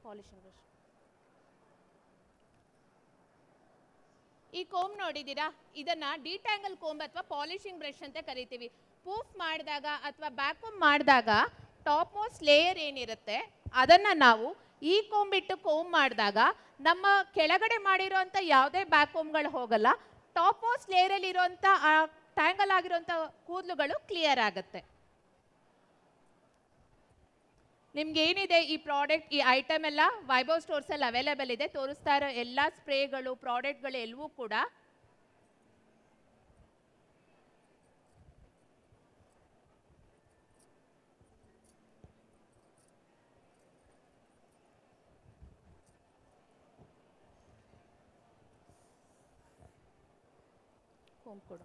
ಪಾಲಿಶಿಂಗ್ ಬ್ರಷ್ ಈ ಕೋಮ್ ನೋಡಿದ್ದೀರಾ, ಇದನ್ನ ಡಿಟ್ಯಾಂಗಲ್ ಕೋಂಬ್ ಅಥವಾ ಪಾಲಿಶಿಂಗ್ ಬ್ರಷ್ ಅಂತ ಕರಿತೀವಿ. ಪೂಫ್ ಮಾಡಿದಾಗ ಅಥವಾ ಬ್ಯಾಕ್ಕೋಮ್ ಮಾಡಿದಾಗ ಟಾಪ್ ಮೋಸ್ಟ್ ಲೇಯರ್ ಏನಿರುತ್ತೆ ಅದನ್ನ ನಾವು ಈ ಕೋಂಬ್ ಬಿಟ್ಟು ಕೋಂಬ್ ಮಾಡಿದಾಗ ನಮ್ಮ ಕೆಳಗಡೆ ಮಾಡಿರೋಂಥ ಯಾವುದೇ ಬ್ಯಾಕ್ಕೋಮ್ಗಳು ಹೋಗಲ್ಲ. ಟಾಪ್ ಮೋಸ್ಟ್ ಲೇಯರಲ್ಲಿ ಇರೋಂಥ ಆ ಟ್ಯಾಂಗಲ್ ಆಗಿರೋಂಥ ಕೂದಲುಗಳು ಕ್ಲಿಯರ್ ಆಗುತ್ತೆ. ನಿಮ್ಗೆ ಏನಿದೆ ಈ ಪ್ರಾಡಕ್ಟ್, ಈ ಐಟಮ್ ಎಲ್ಲ ವೈಭವ್ ಸ್ಟೋರ್ಸಲ್ಲಿ ಅವೈಲೇಬಲ್ ಇದೆ. ತೋರಿಸ್ತಾ ಇರೋ ಎಲ್ಲ ಸ್ಪ್ರೇಗಳು, ಪ್ರಾಡಕ್ಟ್ಗಳು ಎಲ್ಲವೂ ಕೂಡ ಕೊಡು.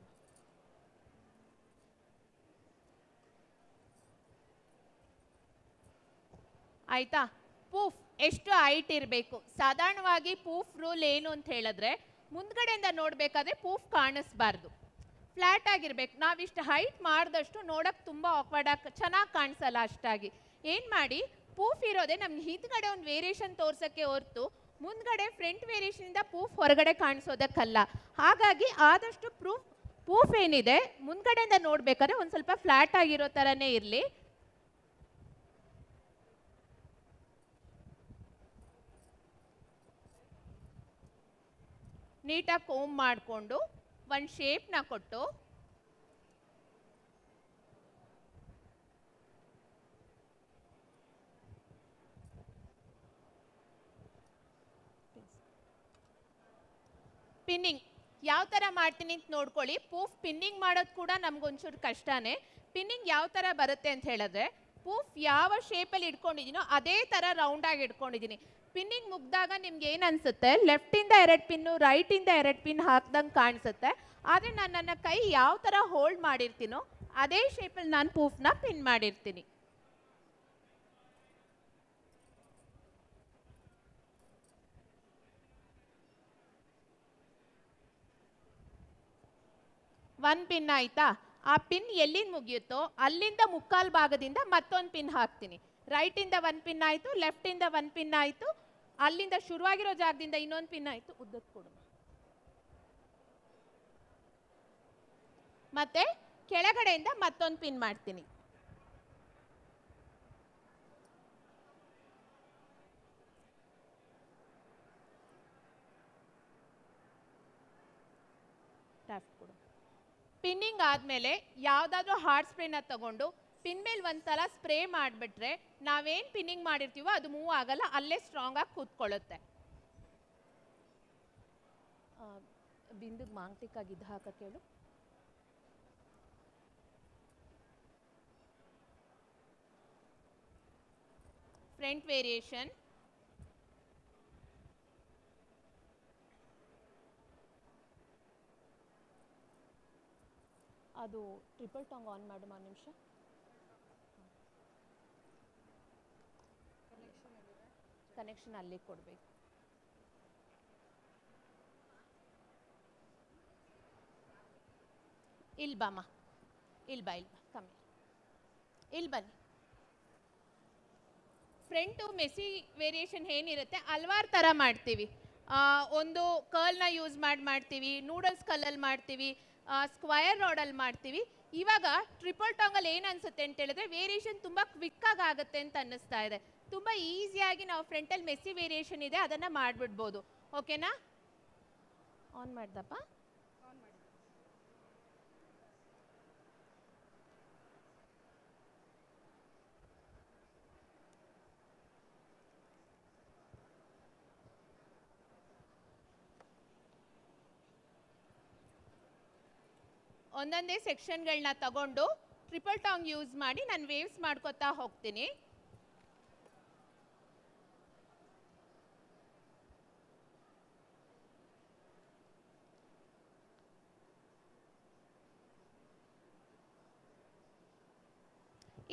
ಆಯ್ತಾ? ಪೂಫ್ ಎಷ್ಟು ಹೈಟ್ ಇರಬೇಕು? ಸಾಧಾರಣವಾಗಿ ಪೂಫ್ ರೂಲ್ ಏನು ಅಂತ ಹೇಳಿದ್ರೆ, ಮುಂದ್ಗಡೆಯಿಂದ ನೋಡಬೇಕಾದ್ರೆ ಪೂಫ್ ಕಾಣಿಸ್ಬಾರ್ದು, ಫ್ಲಾಟ್ ಆಗಿರ್ಬೇಕು. ನಾವಿಷ್ಟು ಹೈಟ್ ಮಾಡಿದಷ್ಟು ನೋಡಕ್ ತುಂಬಾ ಆಕ್ವರ್ಡ್ ಆಗಿ ಚೆನ್ನಾಗಿ ಕಾಣಿಸಲ್ಲ. ಅಷ್ಟಾಗಿ ಏನು ಮಾಡಿ, ಪೂಫ್ ಇರೋದೇ ನಮ್ಗೆ ಹಿಂದ್ಗಡೆ ಒಂದು ವೇರಿಯೇಷನ್ ತೋರ್ಸಕ್ಕೆ ಹೊರತು ಮುಂದ್ಗಡೆ ಫ್ರಂಟ್ ವೇರಿಯೇಷನ್ ಇಂದ ಪೂಫ್ ಹೊರಗಡೆ ಕಾಣಿಸೋದಕ್ಕಲ್ಲ. ಹಾಗಾಗಿ ಆದಷ್ಟು ಪೂಫ್ ಏನಿದೆ ಮುಂದ್ಗಡೆಯಿಂದ ನೋಡ್ಬೇಕಾದ್ರೆ ಒಂದು ಸ್ವಲ್ಪ ಫ್ಲಾಟ್ ಆಗಿರೋ ಥರನೇ ಇರಲಿ. ನೀಟಾಗಿ ಕೋಂಬ್ ಮಾಡಿಕೊಂಡು ಒಂದು ಶೇಪ್ನ ಕೊಟ್ಟು ಪಿನ್ನಿಂಗ್ ಯಾವ ಥರ ಮಾಡ್ತೀನಿ ಅಂತ ನೋಡ್ಕೊಳ್ಳಿ. ಪೂಫ್ ಪಿನ್ನಿಂಗ್ ಮಾಡೋದು ಕೂಡ ನಮ್ಗೊಂಚೂರು ಕಷ್ಟನೇ. ಪಿನ್ನಿಂಗ್ ಯಾವ ಥರ ಬರುತ್ತೆ ಅಂತ ಹೇಳಿದ್ರೆ, ಪೂಫ್ ಯಾವ ಶೇಪಲ್ಲಿ ಇಟ್ಕೊಂಡಿದ್ದೀನೋ ಅದೇ ಥರ ರೌಂಡಾಗಿ ಇಟ್ಕೊಂಡಿದ್ದೀನಿ. ಪಿನ್ನಿಂಗ್ ಮುಗ್ದಾಗ ನಿಮ್ಗೆ ಏನು ಅನಿಸುತ್ತೆ, ಲೆಫ್ಟಿಂದ 2 ಪಿನ್ನು, ರೈಟಿಂದ 2 ಪಿನ್ ಹಾಕ್ದಂಗೆ ಕಾಣಿಸುತ್ತೆ. ಆದರೆ ನಾನು ನನ್ನ ಕೈ ಯಾವ ಥರ ಹೋಲ್ಡ್ ಮಾಡಿರ್ತೀನೋ ಅದೇ ಶೇಪಲ್ಲಿ ನಾನು ಪೂಫ್ನ ಪಿನ್ ಮಾಡಿರ್ತೀನಿ. ಒಂದು ಪಿನ್ ಆಯ್ತಾ? ಆ ಪಿನ್ ಎಲ್ಲಿಂದ ಮುಗಿಯುತ್ತೋ ಅಲ್ಲಿಂದ ಮುಕ್ಕಾಲು ಭಾಗದಿಂದ ಮತ್ತೊಂದು ಪಿನ್ ಹಾಕ್ತೀನಿ. ರೈಟಿಂದ 1 ಪಿನ್ ಆಯಿತು, ಲೆಫ್ಟಿಂದ 1 ಪಿನ್ ಆಯಿತು, ಅಲ್ಲಿಂದ ಶುರುವಾಗಿರೋ ಜಾಗದಿಂದ ಇನ್ನೊಂದು ಪಿನ್ ಆಯಿತು. ಉದ್ದಕ್ಕೆ ಕೊಡು. ಮತ್ತೆ ಕೆಳಗಡೆಯಿಂದ ಮತ್ತೊಂದು ಪಿನ್ ಮಾಡ್ತೀನಿ. ಪಿನ್ನಿಂಗ್ ಆದಮೇಲೆ ಯಾವುದಾದ್ರೂ ಹಾರ್ಡ್ ಸ್ಪ್ರೇನ ತಗೊಂಡು ಪಿನ್ ಮೇಲೆ ಒಂದ್ಸಲ ಸ್ಪ್ರೇ ಮಾಡಿಬಿಟ್ರೆ ನಾವೇನು ಪಿನ್ನಿಂಗ್ ಮಾಡಿರ್ತೀವೋ ಅದು ಮೂವ್ ಆಗಲ್ಲ, ಅಲ್ಲೇ ಸ್ಟ್ರಾಂಗ್ ಆಗಿ ಕೂತ್ಕೊಳ್ಳುತ್ತೆ. ಬಿಂದುಗೆ ಮಾಂಕ್ಟಿಕ್ಕಾಗಿ ಇದು ಹಾಕಕ್ಕೆ ಹೇಳು. ಫ್ರಂಟ್ ವೇರಿಯೇಷನ್, ಅದು ಟ್ರಿಪಲ್ ಟಾಂಗ್ ಆನ್ ಮಾಡು. 1 ನಿಮಿಷ. ಕನೆಕ್ಷನ್ ಅಲ್ಲಿ ಕೊಡಬೇಕು. ಇಲ್ಲಿ ಬಾಮ್ಮ, ಇಲ್ಲಿ ಬಾ ಕಮ್ಮಿ, ಇಲ್ಲಿ ಬನ್ನಿ. ಫ್ರಂಟು ಮೆಸಿ ವೇರಿಯೇಷನ್ ಏನಿರುತ್ತೆ ಹಲವಾರು ಥರ ಮಾಡ್ತೀವಿ. ಒಂದು ಕರ್ಲ್ನ ಯೂಸ್ ಮಾಡ್ತೀವಿ, ನೂಡಲ್ಸ್ ಕಲ್ಲಲ್ಲಿ ಮಾಡ್ತೀವಿ, ಸ್ಕ್ವಯರ್ ರೋಡಲ್ಲಿ ಮಾಡ್ತೀವಿ. ಇವಾಗ ಟ್ರಿಪಲ್ ಟಾಂಗಲ್ಲಿ ಏನು ಅನಿಸುತ್ತೆ ಅಂತ ಹೇಳಿದ್ರೆ ವೇರಿಯೇಷನ್ ತುಂಬ ಕ್ವಿಕ್ಕಾಗಿ ಆಗುತ್ತೆ ಅಂತ ಅನ್ನಿಸ್ತಾ ಇದೆ. ತುಂಬ ಈಸಿಯಾಗಿ ನಾವು ಫ್ರಂಟಲ್ಲಿ ಮೆಸ್ಸಿ ವೇರಿಯೇಷನ್ ಇದೆ ಅದನ್ನು ಮಾಡಿಬಿಡ್ಬೋದು. ಓಕೆನಾ? ಆನ್ ಮಾಡ್ದಪ್ಪ. ಒಂದೊಂದೇ ಸೆಕ್ಷನ್ಗಳನ್ನ ತಗೊಂಡು ಟ್ರಿಪಲ್ ಟಾಂಗ್ ಯೂಸ್ ಮಾಡಿ ನಾನು ವೇವ್ಸ್ ಮಾಡ್ಕೊತಾ ಹೋಗ್ತೀನಿ.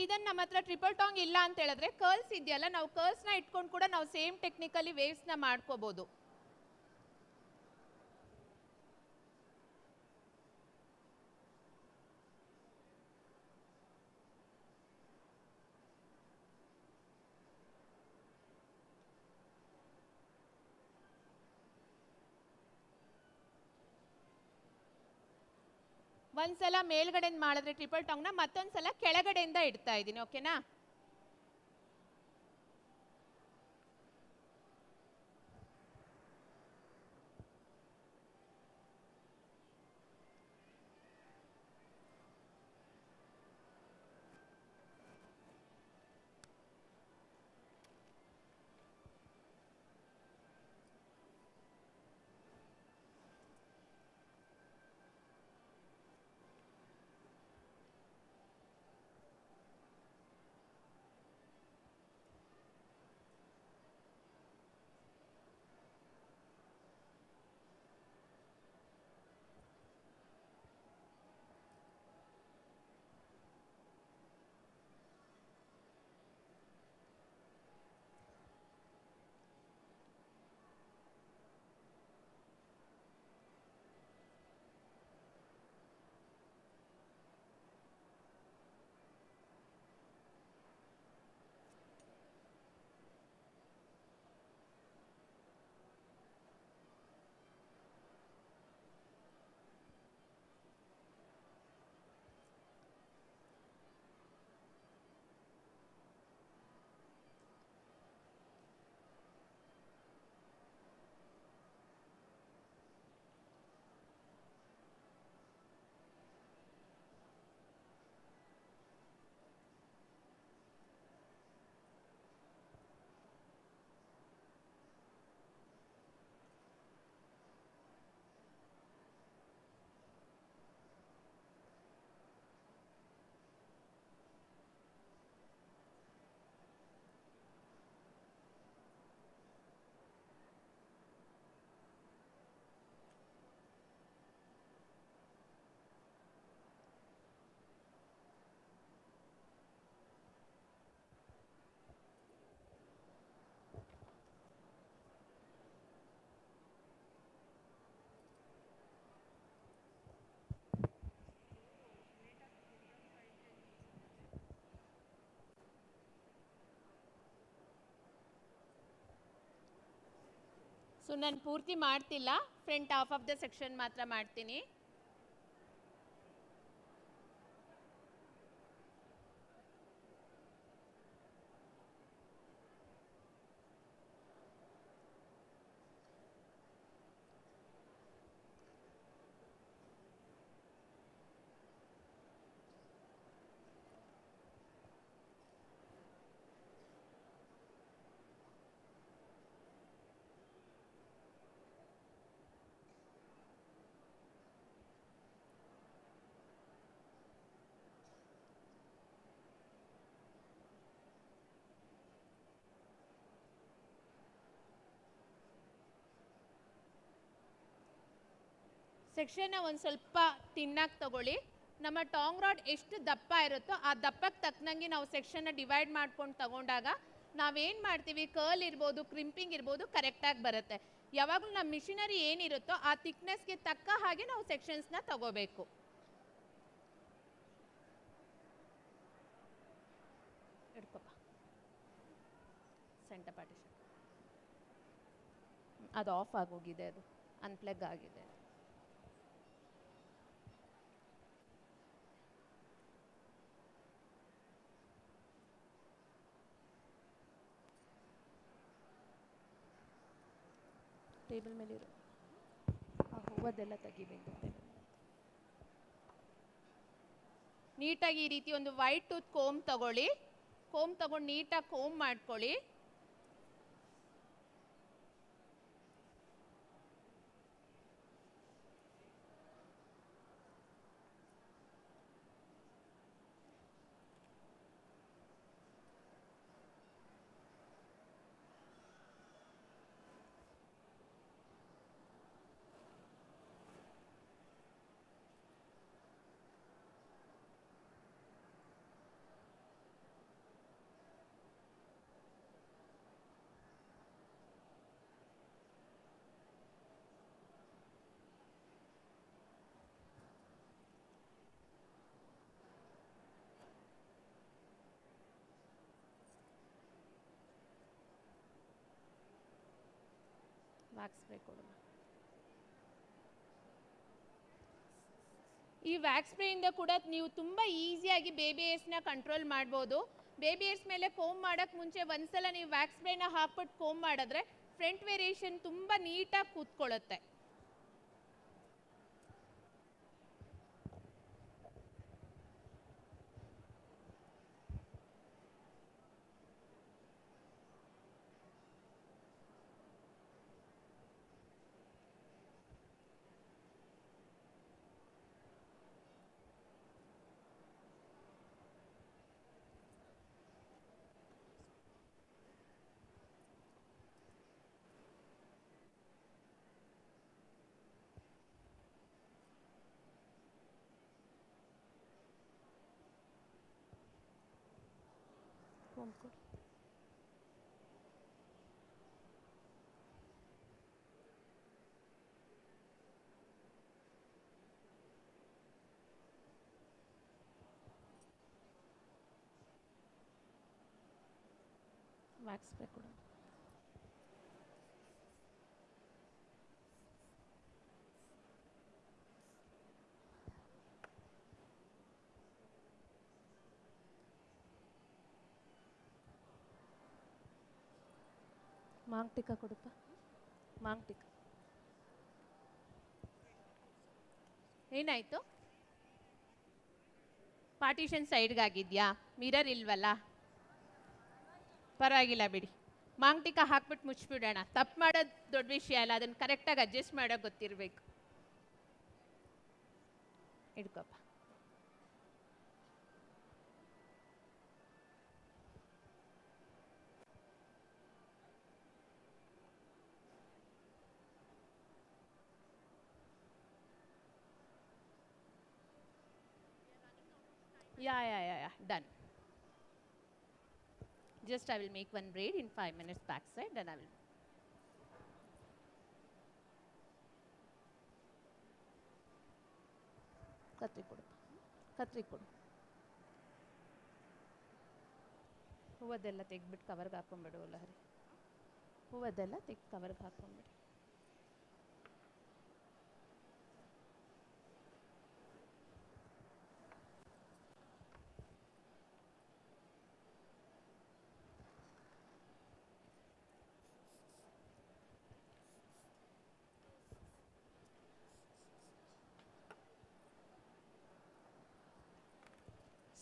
ಇದನ್ನು ನಮ್ಮ ಹತ್ರ ಟ್ರಿಪಲ್ ಟಾಂಗ್ ಇಲ್ಲ ಅಂತ ಹೇಳಿದ್ರೆ ಕರ್ಲ್ಸ್ ಇದೆಯಲ್ಲ, ನಾವು ಕರ್ಲ್ಸ್ನ ಇಟ್ಕೊಂಡು ಕೂಡ ನಾವು ಸೇಮ್ ಟೆಕ್ನಿಕಲಿ ವೇವ್ಸ್ನ ಮಾಡ್ಕೋಬೋದು. ಒಂದ್ಸಲ ಮೇಲ್ಗಡೆಯಿಂದ ಮಾಡಿದ್ರೆ ಟ್ರಿಪಲ್ ಟಾಂಗ್ನ ಮತ್ತೊಂದ್ಸಲ ಕೆಳಗಡೆಯಿಂದ ಇಡ್ತಾ ಇದ್ದೀನಿ. ಓಕೆನಾ? ಸೊ ನಾನು ಪೂರ್ತಿ ಮಾಡ್ತಿಲ್ಲ, front half of the section ಮಾತ್ರ ಮಾಡ್ತೀನಿ. ಸೆಕ್ಷನ್ನ ಒಂದು ಸ್ವಲ್ಪ ತಿನ್ನಾಗಿ ತಗೊಳ್ಳಿ. ನಮ್ಮ ಟಾಂಗ್ ರಾಡ್ ಎಷ್ಟು ದಪ್ಪ ಇರುತ್ತೋ ಆ ದಪ್ಪಕ್ಕೆ ತಕ್ಕನಂಗೆ ನಾವು ಸೆಕ್ಷನ್ನ ಡಿವೈಡ್ ಮಾಡ್ಕೊಂಡು ತಗೊಂಡಾಗ ನಾವೇನು ಮಾಡ್ತೀವಿ, ಕರ್ಲ್ ಇರ್ಬೋದು, ಕ್ರಿಂಪಿಂಗ್ ಇರ್ಬೋದು, ಕರೆಕ್ಟಾಗಿ ಬರುತ್ತೆ. ಯಾವಾಗಲೂ ನಮ್ಮ ಮಿಷಿನರಿ ಏನಿರುತ್ತೋ ಆ ಥಿಕ್ನೆಸ್ಗೆ ತಕ್ಕ ಹಾಗೆ ನಾವು ಸೆಕ್ಷನ್ಸ್ನ ತಗೋಬೇಕು. ಇಡ್ಕೊಪ್ಪ ಸೆಂಟರ್ ಪಾರ್ಟಿಷನ್ ಅದು ಆಫ್ ಆಗೋಗಿದೆ, ಅದು ಅನ್ಪ್ಲಗ್ ಆಗಿದೆ. ಟೇಬಲ್ ಮೇಲಿರೋ ಆ ಹೂವದೆಲ್ಲ ತೆಗಿಬೇಕು. ನೀಟಾಗಿ ಈ ರೀತಿ ಒಂದು ವೈಟ್ ಟೂತ್ ಕೋಮ್ ತಗೊಳ್ಳಿ. ಕೋಮ್ ತಗೊಂಡು ನೀಟಾಗಿ ಕೋಮ್ ಮಾಡ್ಕೊಳ್ಳಿ. ವ್ಯಾಕ್ಸ್ ಸ್ಪ್ರೇ ಕೊಡೋಣ. ಈ ವ್ಯಾಕ್ಸ್ ಸ್ಪ್ರೇಯಿಂದ ಕೂಡ ನೀವು ತುಂಬ ಈಸಿಯಾಗಿ ಬೇಬಿ ಏರ್ಸ್ನ ಕಂಟ್ರೋಲ್ ಮಾಡ್ಬೋದು. ಬೇಬಿ ಏರ್ಸ್ ಮೇಲೆ ಕೋಮ್ ಮಾಡೋಕ್ಕೆ ಮುಂಚೆ ಒಂದ್ಸಲ ನೀವು ವ್ಯಾಕ್ಸ್ ಸ್ಪ್ರೇನ ಹಾಕ್ಬಿಟ್ಟು ಕೋಮ್ ಮಾಡಿದ್ರೆ ಫ್ರಂಟ್ ವೇರಿಯೇಷನ್ ತುಂಬ ನೀಟಾಗಿ ಕೂತ್ಕೊಳ್ಳುತ್ತೆ. ವ್ಯಾಕ್ಸ್ ಸ್ಪ್ರೇ ಕೂಡ ಮಾಂಗ್ ಟಿಕ್ಕ ಕೊಡಪ್ಪ. ಮಾಂಗ್ ಟಿಕ್ಕ ಏನಾಯಿತು? ಪಾರ್ಟಿಷನ್ ಸೈಡ್ಗಾಗಿದೆಯಾ? ಮಿರರ್ ಇಲ್ವಲ್ಲ, ಪರವಾಗಿಲ್ಲ ಬಿಡಿ. ಮಾಂಗ್ ಟಿಕ್ಕ ಹಾಕ್ಬಿಟ್ಟು ಮುಚ್ಚಿಬಿಡೋಣ. ತಪ್ಪು ಮಾಡೋದು ದೊಡ್ಡ ವಿಷಯ ಅಲ್ಲ, ಅದನ್ನು ಕರೆಕ್ಟಾಗಿ ಅಡ್ಜಸ್ಟ್ ಮಾಡೋಕೆ ಗೊತ್ತಿರಬೇಕು. ಹಿಡ್ಕೊಪ್ಪ. Yeah, done. Just I will make one braid in 5 minutes backside, then I will. ಕತ್ರಿ ಕೊಡು, ಕತ್ರಿ ಕೊಡು. ಹೂವದೆಲ್ಲ ತೆಗ್ಬಿಟ್ಟು ಕವರ್ಗೆ ಹಾಕೊಂಡ್ಬಿಡು ಲಹರಿ. ಹೂವದೆಲ್ಲ ತೆಗ್ದು ಕವರ್ಗೆ ಹಾಕೊಂಡ್ಬಿಡಿ.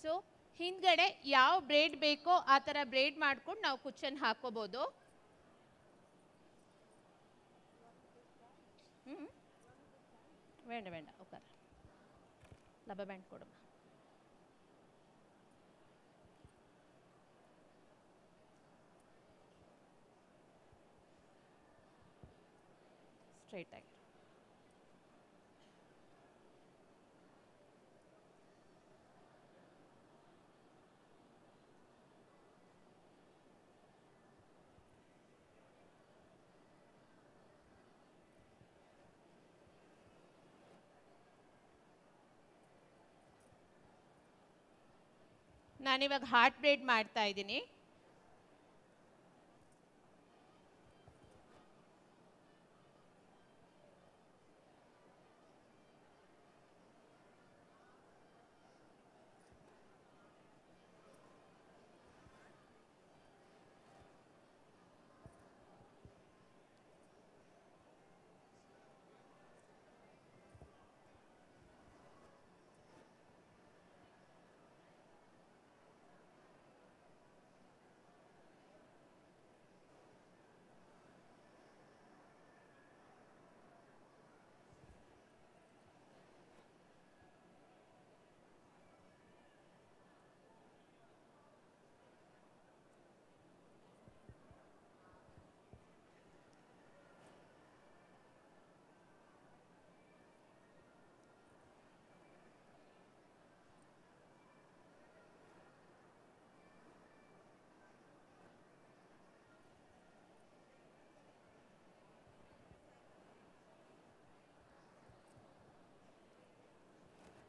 ಸೊ ಹಿಂದ್ಗಡೆ ಯಾವ ಬ್ರೇಡ್ ಬೇಕೋ ಆ ಥರ ಬ್ರೇಡ್ ಮಾಡ್ಕೊಂಡು ನಾವು ಕುಚ್ಚನ್ ಹಾಕೋಬೋದು. വേണ്ട ഉക്കാര. ലബ ಬ್ಯಾಂಡ್ ಕೊಡಮ್ಮ. ಸ್ಟ್ರೈಟ್ ಆಗಿ ನಾನಿವಾಗ ಹಾರ್ಟ್ ಬ್ರೇಡ್ ಮಾಡ್ತಾ ಇದ್ದೀನಿ.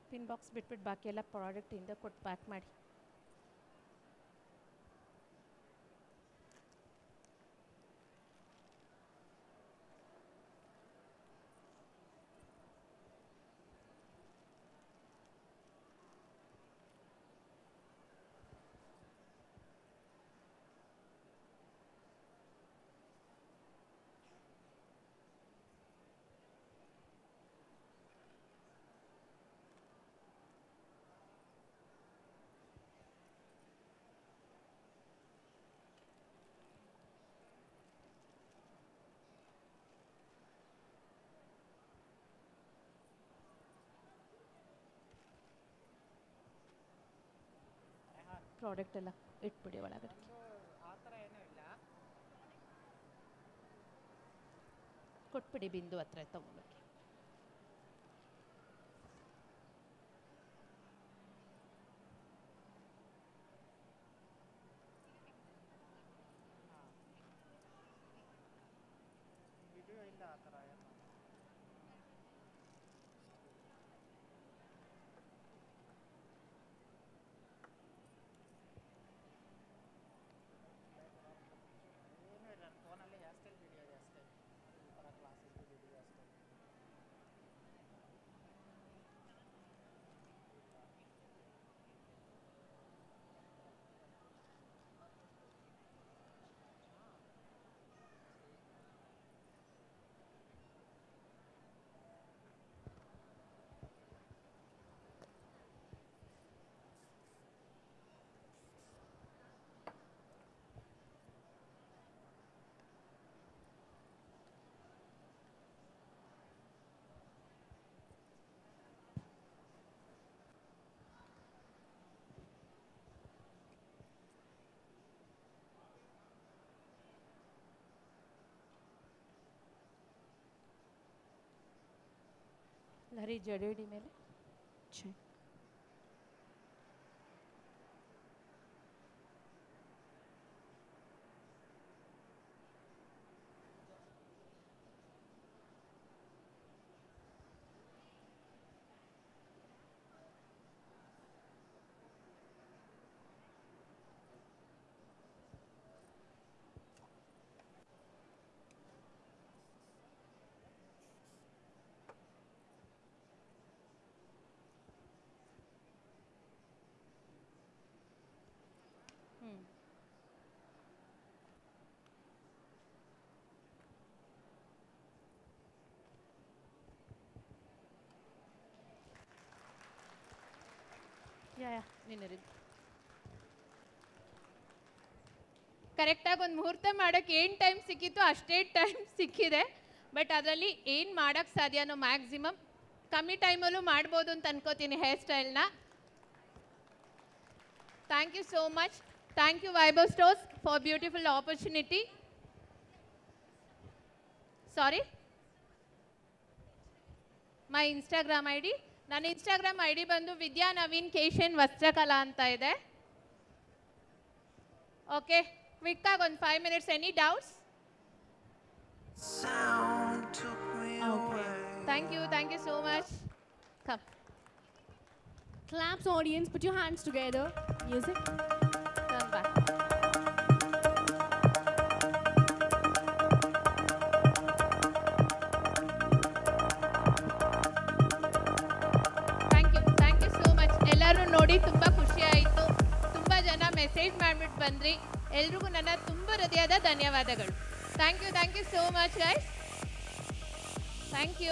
ಪಿನ್ ಬಾಕ್ಸ್ ಬಿಟ್ಬಿಟ್ಟು ಬಾಕಿ ಎಲ್ಲ ಪ್ರಾಡಕ್ಟಿಂದ ಕೊಟ್ಟು ಪ್ಯಾಕ್ ಮಾಡಿ. ಪ್ರಾಡಕ್ಟ್ ಎಲ್ಲ ಇಟ್ಬಿಡಿ ಒಳಗಡೆ. ಕೊಟ್ಬಿಡಿ ಬಿಂದು ಹತ್ರ ತಗೊಂಡೋಗಿ. ಲಹರಿ ಜಡೇಡಿ ಮೇಲೆ ಕರೆಕ್ಟಾಗಿ ಒಂದು ಮುಹೂರ್ತ ಮಾಡೋಕ್ಕೆ ಏನು ಟೈಮ್ ಸಿಕ್ಕಿತ್ತು ಅಷ್ಟೇ ಟೈಮ್ ಸಿಕ್ಕಿದೆ. ಬಟ್ ಅದರಲ್ಲಿ ಏನು ಮಾಡೋಕ್ಕೆ ಸಾಧ್ಯನೋ ಮ್ಯಾಕ್ಸಿಮಮ್ ಕಮ್ಮಿ ಟೈಮಲ್ಲೂ ಮಾಡ್ಬೋದು ಅಂತ ಅನ್ಕೋತೀನಿ ಹೇರ್ ಸ್ಟೈಲ್ನ. Thank you so much. Thank you Vaibhav stores for beautiful opportunity. Sorry, my Instagram I D, ನನ್ನ ಇನ್ಸ್ಟಾಗ್ರಾಮ್ ಐ ಡಿ ಬಂದು ವಿದ್ಯಾ ನವೀನ್ ಕೇಶನ್ ವಸ್ತ್ರಕಲಾ ಅಂತ ಇದೆ. ಓಕೆ, ಕ್ವಿಕ್ಕಾಗಿ ಒಂದು 5 minutes. Any doubts? Thank you so much. Come.
Claps audience, put your hands together. Music.
Turn back. Thank you so much. ಎಲ್ಲರೂ ನೋಡಿ ತುಂಬ ಖುಷಿ ಆಯಿತು. ತುಂಬ ಜನ ಮೆಸೇಜ್ ಮಾಡಿಬಿಟ್ಟು ಬಂದ್ರಿ. ಎಲ್ರಿಗೂ ನನ್ನ ತುಂಬ ಹೃದಯದ ಧನ್ಯವಾದಗಳು. Thank you so much guys. Thank you.